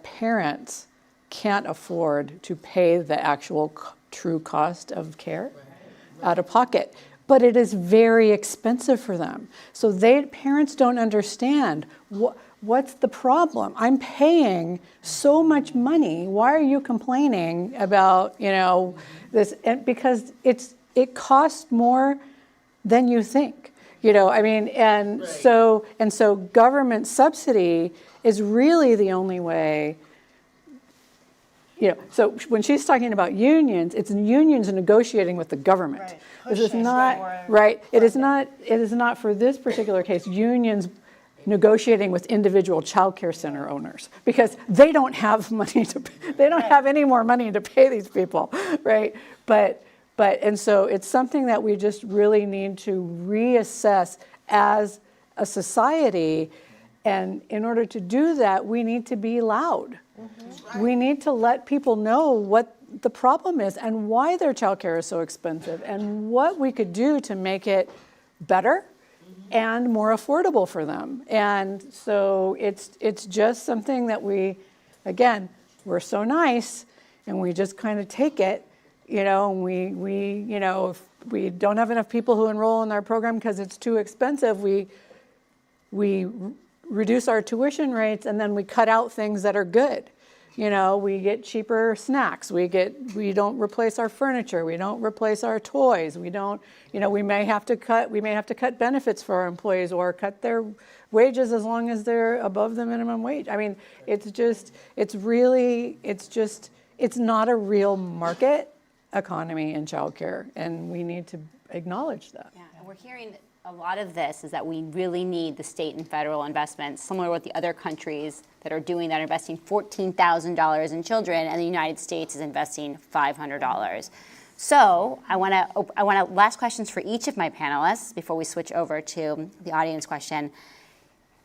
parents can't afford to pay the actual true cost of care out of pocket. But it is very expensive for them. So parents don't understand what's the problem. I'm paying so much money. Why are you complaining about this? And because it costs more than you think. So government subsidy is really the only way. So when she's talking about unions, it's unions negotiating with the government. Right. This is not right. It is not for this particular case. Unions negotiating with individual child care center owners because they don't have money to. They don't have any more money to pay these people, right? And so it's something that we just really need to reassess as a society, and in order to do that, we need to be loud. Mm-hmm. We need to let people know what the problem is and why their childcare is so expensive and what we could do to make it better and more affordable for them. And so it's just something that we're so nice and we just kind of take it, and if we don't have enough people who enroll in our program because it's too expensive, we reduce our tuition rates and then we cut out things that are good. We get cheaper snacks. We don't replace our furniture. We don't replace our toys. We don't, we may have to cut benefits for our employees or cut their wages as long as they're above the minimum wage. It's not a real market economy in childcare, and we need to acknowledge that. Yeah, and we're hearing a lot of this is that we really need the state and federal investments, similar to what the other countries that are doing that are investing $14,000 in children, and the United States is investing $500. So I want to last questions for each of my panelists before we switch over to the audience question.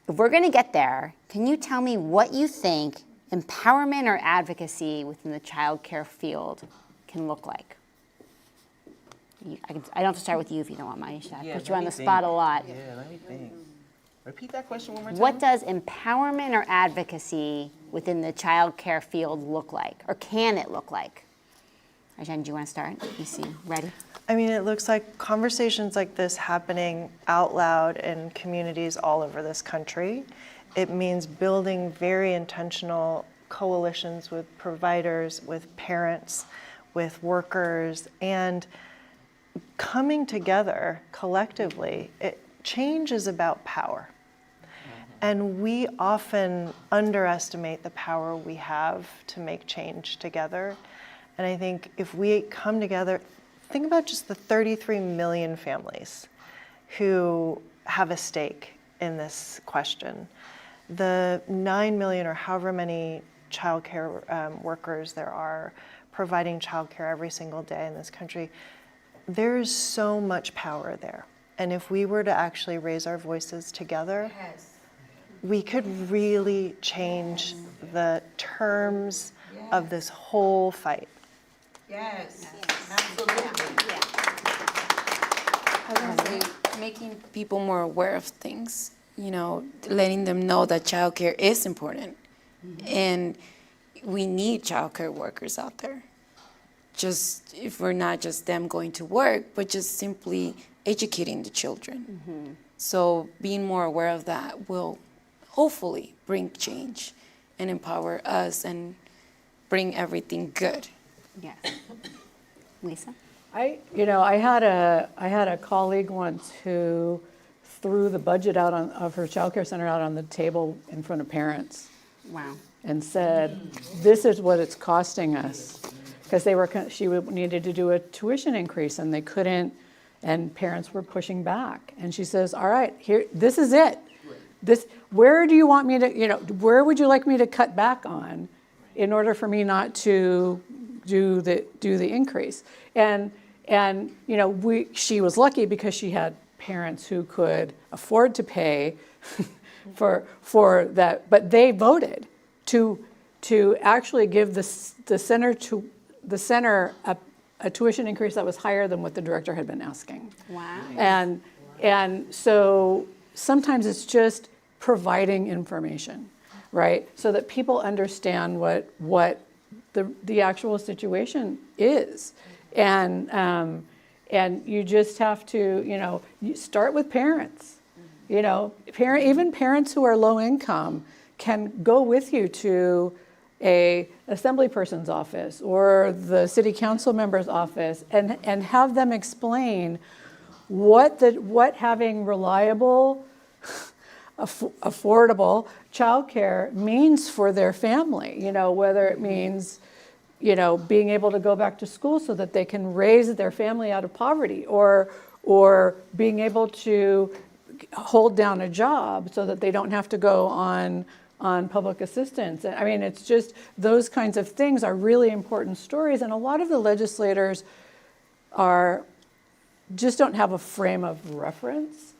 If we're going to get there, can you tell me what you think empowerment or advocacy within the child care field can look like? I don't have to start with you if you don't want, Maisha. I put you on the spot a lot. Yeah, let me think. Repeat that question one more time. What does empowerment or advocacy within the child care field look like, or can it look like? Ai-jen, do you want to start? You seem ready. It looks like conversations like this happening out loud in communities all over this country. It means building very intentional coalitions with providers, with parents, with workers, and coming together collectively. Change is about power. And we often underestimate the power we have to make change together. And I think if we come together, think about just the 33 million families who have a stake in this question. The 9 million or however many childcare workers there are providing childcare every single day in this country. There is so much power there. And if we were to actually raise our voices together, we could really change the terms of this whole fight. Yes, absolutely. I was going to say, making people more aware of things, letting them know that childcare is important. Mm-hmm. And we need childcare workers out there. Just if we're not just them going to work, but just simply educating the children. Mm-hmm. So being more aware of that will hopefully bring change and empower us and bring everything good. Yes. Lisa? I had a colleague once who threw the budget of her childcare center out on the table in front of parents. Wow. And said, "This is what it's costing us," because she needed to do a tuition increase and they couldn't, and parents were pushing back. And she says, "All right, here, this is it. Where do you want me to, where would you like me to cut back on, in order for me not to do the increase?" And she was lucky because she had parents who could afford to pay for that, but they voted to actually give the center a tuition increase that was higher than what the director had been asking. Wow. And so sometimes it's just providing information, right? So that people understand what the actual situation is. And you just have to, you start with parents. Even parents who are low income can go with you to a assembly person's office or the city council member's office and have them explain what having reliable, affordable childcare means for their family. Whether it means being able to go back to school so that they can raise their family out of poverty, or being able to hold down a job so that they don't have to go on public assistance. I mean, it's just those kinds of things are really important stories, and a lot of the legislators just don't have a frame of reference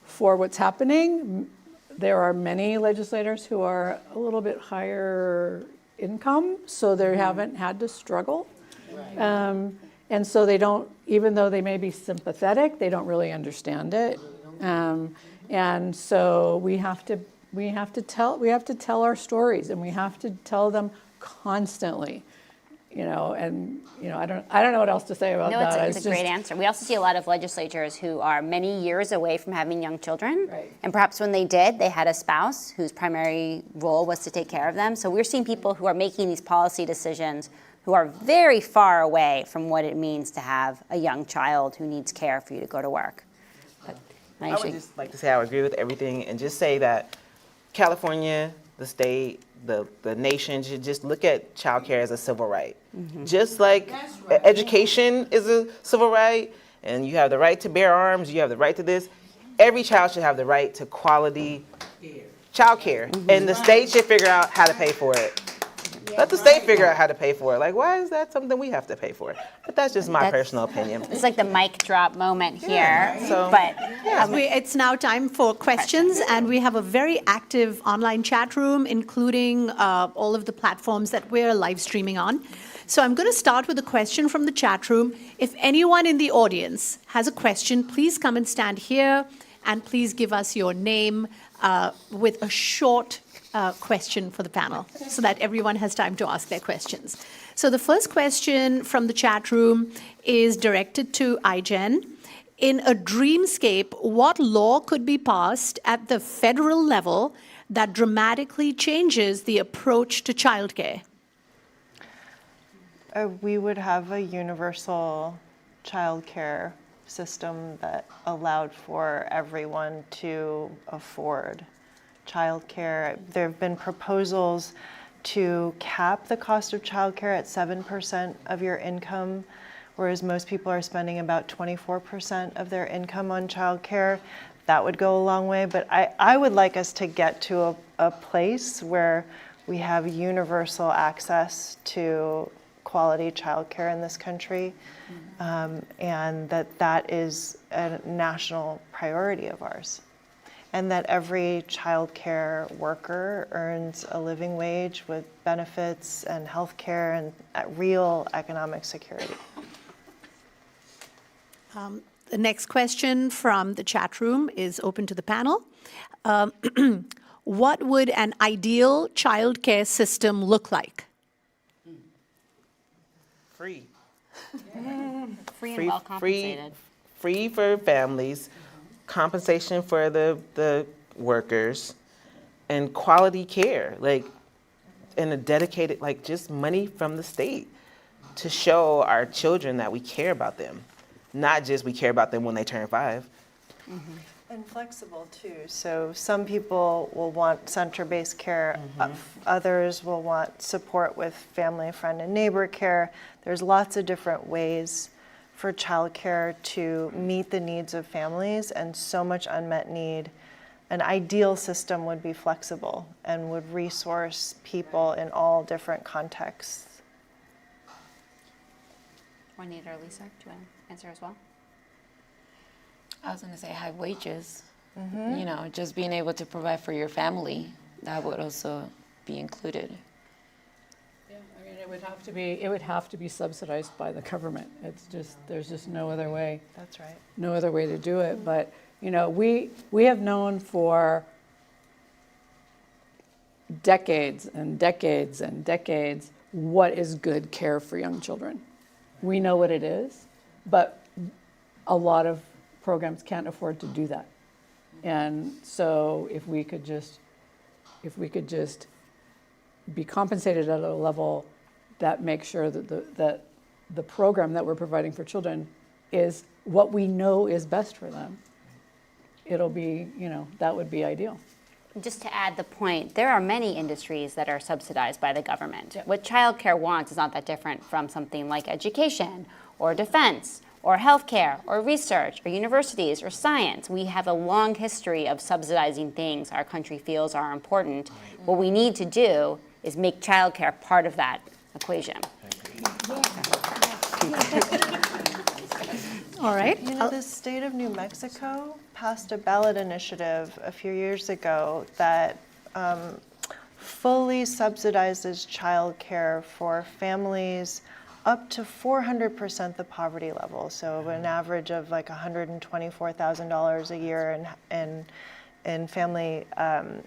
for what's happening. There are many legislators who are a little bit higher income, so they haven't had to struggle. And so they don't, even though they may be sympathetic, they don't really understand it. And so we have to tell our stories, and we have to tell them constantly. I don't know what else to say about that. No, it's a great answer. We also see a lot of legislators who are many years away from having young children. Right. And perhaps when they did, they had a spouse whose primary role was to take care of them. So we're seeing people who are making these policy decisions who are very far away from what it means to have a young child who needs care for you to go to work. But I would just like to say I would agree with everything and just say that California, the state, the nation should just look at childcare as a civil right. Mm-hmm. Just like education is a civil right, and you have the right to bear arms, you have the right to this, every child should have the right to quality childcare. Mm-hmm. And the state should figure out how to pay for it. Let the state figure out how to pay for it. Like, why is that something we have to pay for? But that's just my personal opinion. It's like the mic drop moment here. Yeah, so, but it's now time for questions, and we have a very active online chat room, including all of the platforms that we're live streaming on. So I'm going to start with a question from the chat room. If anyone in the audience has a question, please come and stand here, and please give us your name with a short question for the panel so that everyone has time to ask their questions. So the first question from the chat room is directed to Ai-jen. In a dreamscape, what law could be passed at the federal level that dramatically changes the approach to childcare? We would have a universal childcare system that allowed for everyone to afford childcare. There have been proposals to cap the cost of childcare at 7% of your income, whereas most people are spending about 24% of their income on childcare. That would go a long way, but I would like us to get to a place where we have universal access to quality childcare in this country, and that is a national priority of ours. And that every child care worker earns a living wage with benefits and health care and real economic security. The next question from the chat room is open to the panel. What would an ideal child care system look like? Free. Free and well compensated. Free for families, compensation for the workers, and quality care. Like, and a dedicated, like just money from the state to show our children that we care about them. Not just we care about them when they turn 5. And flexible too. So some people will want center-based care, others will want support with family, friend, and neighbor care. There's lots of different ways for childcare to meet the needs of families, and so much unmet need. An ideal system would be flexible and would resource people in all different contexts. Juanita or Lisa, do you want to answer as well? I was going to say high wages. You know, just being able to provide for your family, that would also be included. Yeah, I mean, it would have to be subsidized by the government. It's just, there's just no other way. That's right. No other way to do it. But, you know, we have known for decades and decades and decades what is good care for young children. We know what it is, but a lot of programs can't afford to do that. And so if we could just be compensated at a level that makes sure that the program that we're providing for children is what we know is best for them, it'll be, you know, that would be ideal. Just to add the point, there are many industries that are subsidized by the government. What childcare wants is not that different from something like education or defense or healthcare or research or universities or science. We have a long history of subsidizing things our country feels are important. What we need to do is make childcare part of that equation. All right. You know, the state of New Mexico passed a ballot initiative a few years ago that fully subsidizes childcare for families up to 400% the poverty level. So an average of like $124,000 a year in family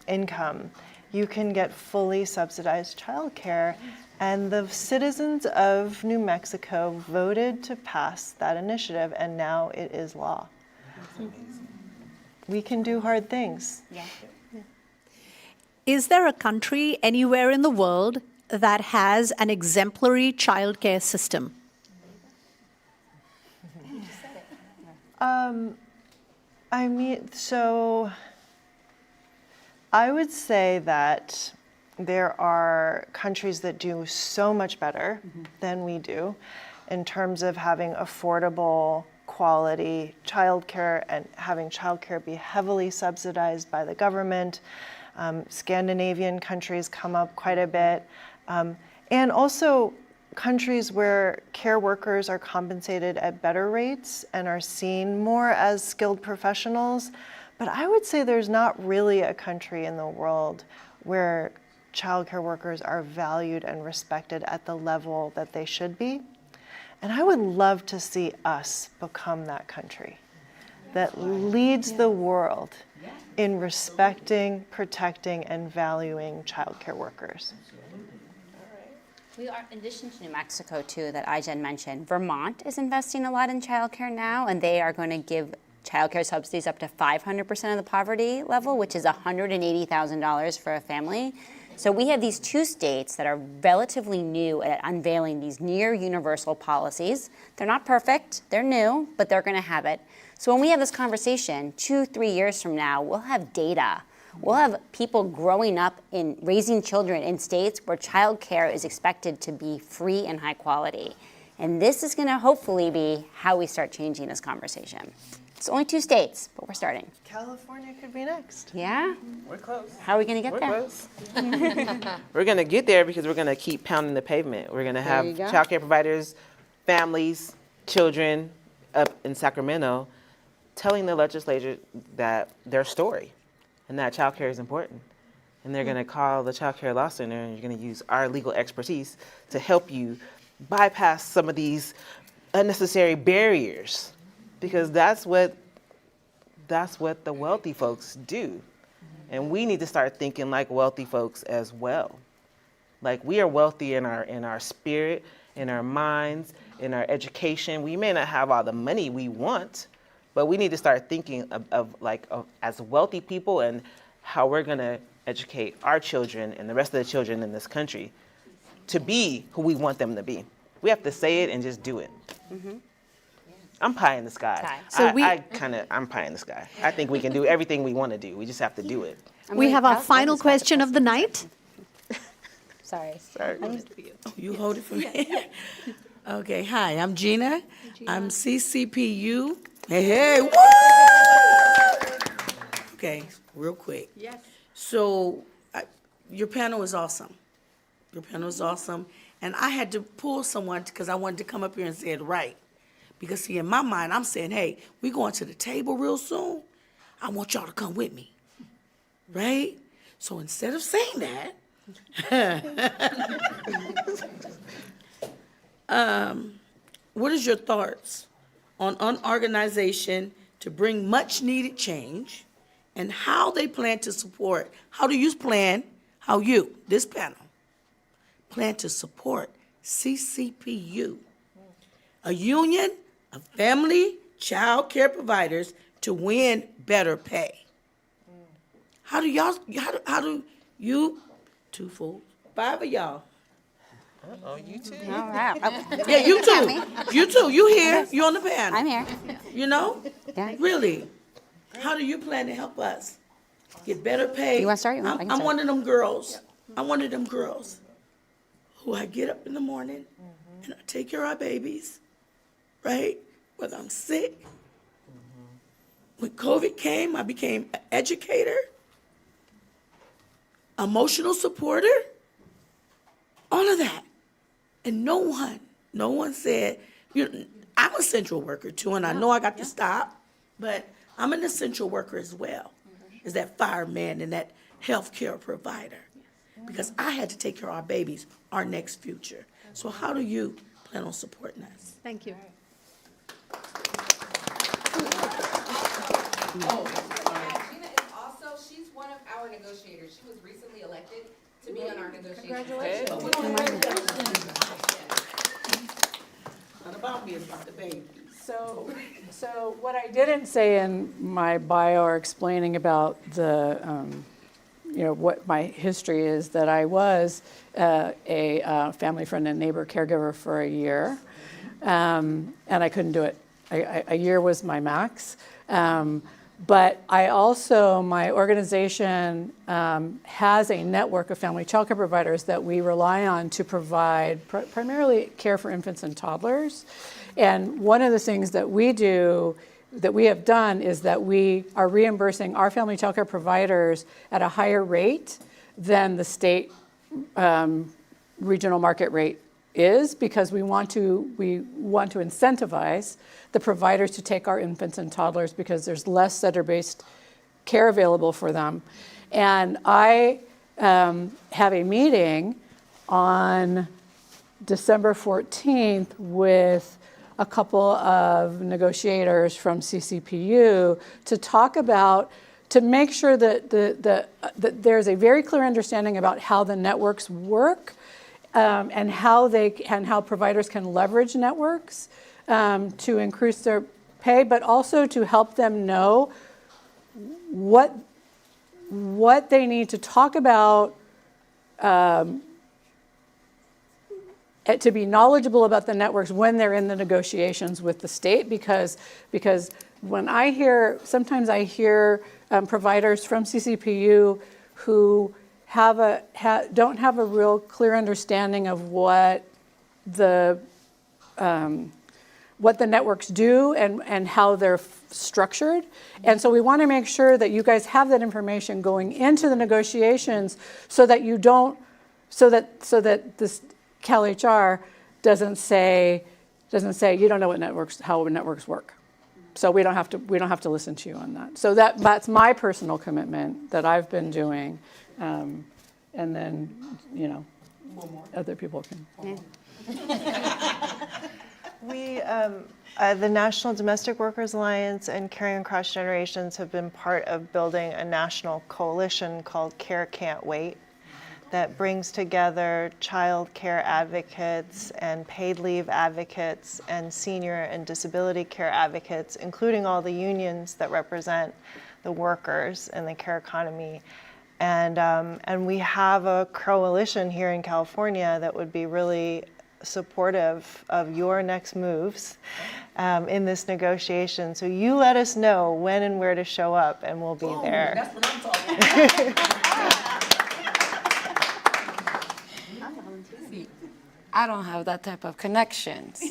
income. You can get fully subsidized childcare. And the citizens of New Mexico voted to pass that initiative, and now it is law. We can do hard things. Yeah. Is there a country anywhere in the world that has an exemplary childcare system? I mean, so I would say that there are countries that do so much better than we do in terms of having affordable, quality childcare and having childcare be heavily subsidized by the government. Scandinavian countries come up quite a bit. And also countries where care workers are compensated at better rates and are seen more as skilled professionals. But I would say there's not really a country in the world where childcare workers are valued and respected at the level that they should be. And I would love to see us become that country that leads the world in respecting, protecting, and valuing childcare workers. We are, in addition to New Mexico too, that Ai-jen mentioned, Vermont is investing a lot in childcare now, and they are going to give childcare subsidies up to 500% of the poverty level, which is $180,000 for a family. So we have these 2 states that are relatively new at unveiling these near universal policies. They're not perfect, they're new, but they're going to have it. So when we have this conversation 2-3 years from now, we'll have data. We'll have people growing up in raising children in states where child care is expected to be free and high quality. And this is going to hopefully be how we start changing this conversation. It's only 2 states, but we're starting. California could be next. Yeah? We're close. How are we going to get there? Close. We're going to get there because we're going to keep pounding the pavement. We're going to have child care providers, families, children up in Sacramento telling the legislature that their story and that child care is important. And they're going to call the Child Care Law Center, and you're going to use our legal expertise to help you bypass some of these unnecessary barriers, because that's what the wealthy folks do. And we need to start thinking like wealthy folks as well. Like, we are wealthy in our spirit, in our minds, in our education. We may not have all the money we want, but we need to start thinking of as wealthy people and how we're going to educate our children and the rest of the children in this country to be who we want them to be. We have to say it and just do it. I'm pie in the sky. So I'm pie in the sky. I think we can do everything we want to do. We just have to do it. We have our final question of the night. Sorry. You hold it for me. Okay, hi, I'm Gina. I'm CCPU. Hey, woo! Okay, real quick. Yes. So, your panel is awesome. Your panel is awesome. And I had to pull someone because I wanted to come up here and say it right. Because, see, in my mind, I'm saying, hey, we going to the table real soon. I want y'all to come with me. Right? So instead of saying that, what is your thoughts on unorganization to bring much needed change and how they plan to support, this panel, plan to support CCPU, a union of family child care providers to win better pay? How do you, two fools, 5 of y'all? Oh, you too. All right. Yeah, you too. You too. You here. You on the panel. I'm here. You know? Yeah. Really? How do you plan to help us get better pay? You want to start? I'm one of them girls. I'm one of them girls who I get up in the morning and I take care of our babies, right? Whether I'm sick. When COVID came, I became an educator, emotional supporter, all of that. And no one said, I'm a central worker too, and I know I got to stop, but I'm an essential worker as well, as that fireman and that healthcare provider, because I had to take care of our babies, our next future. So how do you plan on supporting us? Thank you. Gina is also, she's one of our negotiators. She was recently elected to be on our negotiation. Congratulations. Not about me, it's about the baby. So what I didn't say in my bio or explaining about the, what my history is, that I was a family friend and neighbor caregiver for a year, and I couldn't do it. A year was my max. But I also, my organization has a network of family child care providers that we rely on to provide primarily care for infants and toddlers. And one of the things that we do, that we have done, is that we are reimbursing our family child care providers at a higher rate than the state regional market rate is, because we want to incentivize the providers to take our infants and toddlers, because there's less center-based care available for them. And I have a meeting on December 14th with a couple of negotiators from CCPU to talk about, to make sure that there's a very clear understanding about how the networks work, and how providers can leverage networks to increase their pay, but also to help them know what they need to talk about, to be knowledgeable about the networks when they're in the negotiations with the state, because when sometimes I hear providers from CCPU who don't have a real clear understanding of what the networks do and how they're structured. And so we want to make sure that you guys have that information going into the negotiations, so that this CalHR doesn't say you don't know how networks work. So we don't have to listen to you on that. So that's my personal commitment that I've been doing. And then, other people can. We, the National Domestic Workers Alliance and Caring Across Generations have been part of building a national coalition called Care Can't Wait, that brings together child care advocates and paid leave advocates and senior and disability care advocates, including all the unions that represent the workers in the care economy. And we have a coalition here in California that would be really supportive of your next moves in this negotiation. So you let us know when and where to show up, and we'll be there. That's what I'm talking about. I don't have that type of connections.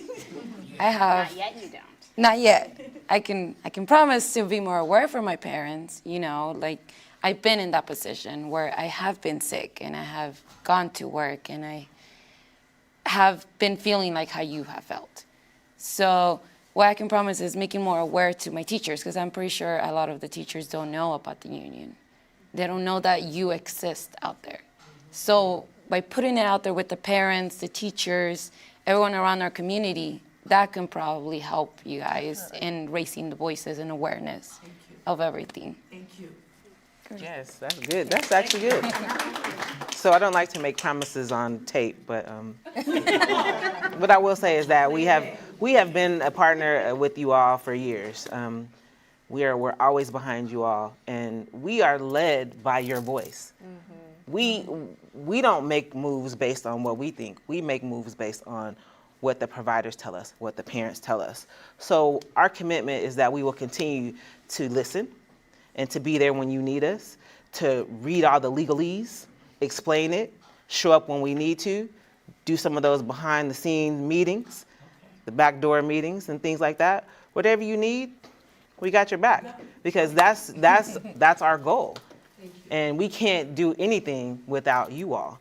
I have. Not yet, you don't. Not yet. I can promise to be more aware for my parents, you know, like I've been in that position where I have been sick and I have gone to work and I have been feeling like how you have felt. So what I can promise is making more aware to my teachers, because I'm pretty sure a lot of the teachers don't know about the union. They don't know that you exist out there. So by putting it out there with the parents, the teachers, everyone around our community, that can probably help you guys in raising the voices and awareness of everything. Thank you. Yes, that's good. That's actually good. So I don't like to make promises on tape, but what I will say is that we have been a partner with you all for years. We're always behind you all, and we are led by your voice. We don't make moves based on what we think. We make moves based on what the providers tell us, what the parents tell us. So our commitment is that we will continue to listen and to be there when you need us, to read all the legalese, explain it, show up when we need to, do some of those behind the scenes meetings, the backdoor meetings and things like that. Whatever you need, we got your back, because that's our goal. And we can't do anything without you all.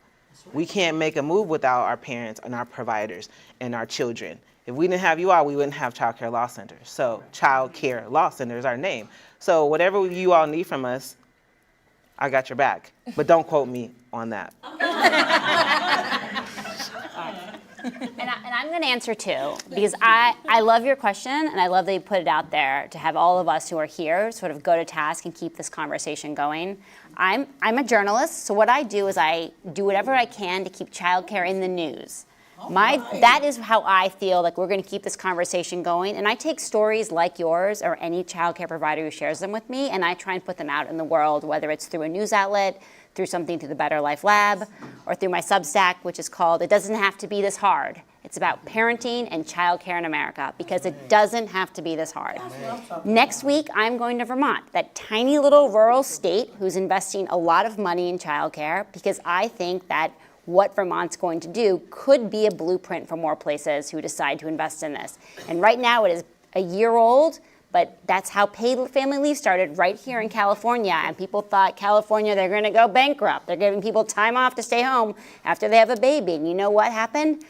We can't make a move without our parents and our providers and our children. If we didn't have you all, we wouldn't have Child Care Law Centers. So Child Care Law Center is our name. So whatever you all need from us, I got your back. But don't quote me on that. And I'm going to answer too, because I love your question, and I love that you put it out there to have all of us who are here sort of go to task and keep this conversation going. I'm a journalist, so what I do is I do whatever I can to keep childcare in the news. That is how I feel like we're going to keep this conversation going, and I take stories like yours or any childcare provider who shares them with me, and I try and put them out in the world, whether it's through a news outlet, through something through the Better Life Lab, or through my Substack, which is called It Doesn't Have to Be This Hard. It's about parenting and childcare in America, because it doesn't have to be this hard. Next week, I'm going to Vermont, that tiny little rural state who's investing a lot of money in childcare, because I think that what Vermont's going to do could be a blueprint for more places who decide to invest in this. And right now it is a year old, but that's how paid family leave started right here in California. And people thought California, they're going to go bankrupt. They're giving people time off to stay home after they have a baby. And you know what happened?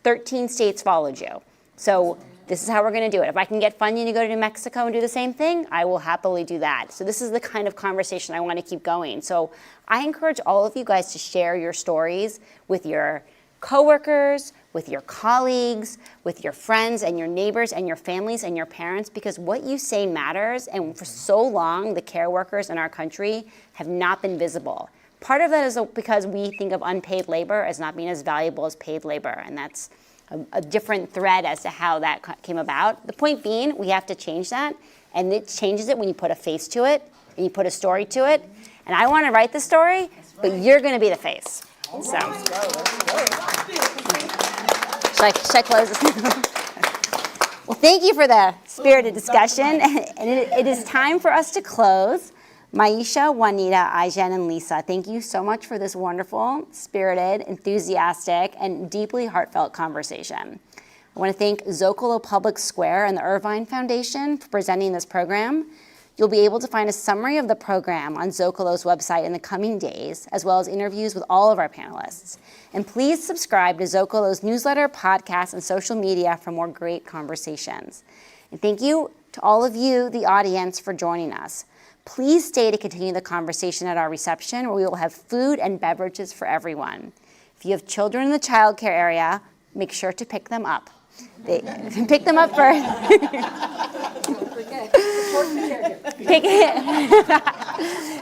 13 states followed you. So this is how we're going to do it. If I can get funding to go to New Mexico and do the same thing, I will happily do that. So this is the kind of conversation I want to keep going. So I encourage all of you guys to share your stories with your coworkers, with your colleagues, with your friends and your neighbors and your families and your parents, because what you say matters. And for so long, the care workers in our country have not been visible. Part of that is because we think of unpaid labor as not being as valuable as paid labor, and that's a different thread as to how that came about. The point being, we have to change that, and it changes it when you put a face to it, and you put a story to it. And I want to write the story, but you're going to be the face. So, should I close this now? Well, thank you for the spirited discussion, and it is time for us to close. Maisha, Juanita, Ai-jen, and Lisa, thank you so much for this wonderful, spirited, enthusiastic, and deeply heartfelt conversation. I want to thank Zócalo Public Square and the Irvine Foundation for presenting this program. You'll be able to find a summary of the program on Zócalo's website in the coming days, as well as interviews with all of our panelists. And please subscribe to Zócalo's newsletter, podcast, and social media for more great conversations. And thank you to all of you, the audience, for joining us. Please stay to continue the conversation at our reception, where we will have food and beverages for everyone. If you have children in the child care area, make sure to pick them up. Pick them up first.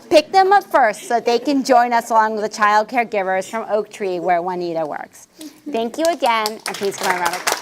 Pick them up first so that they can join us along with the child caregivers from Oak Tree, where Juanita works. Thank you again, and please give a round of applause.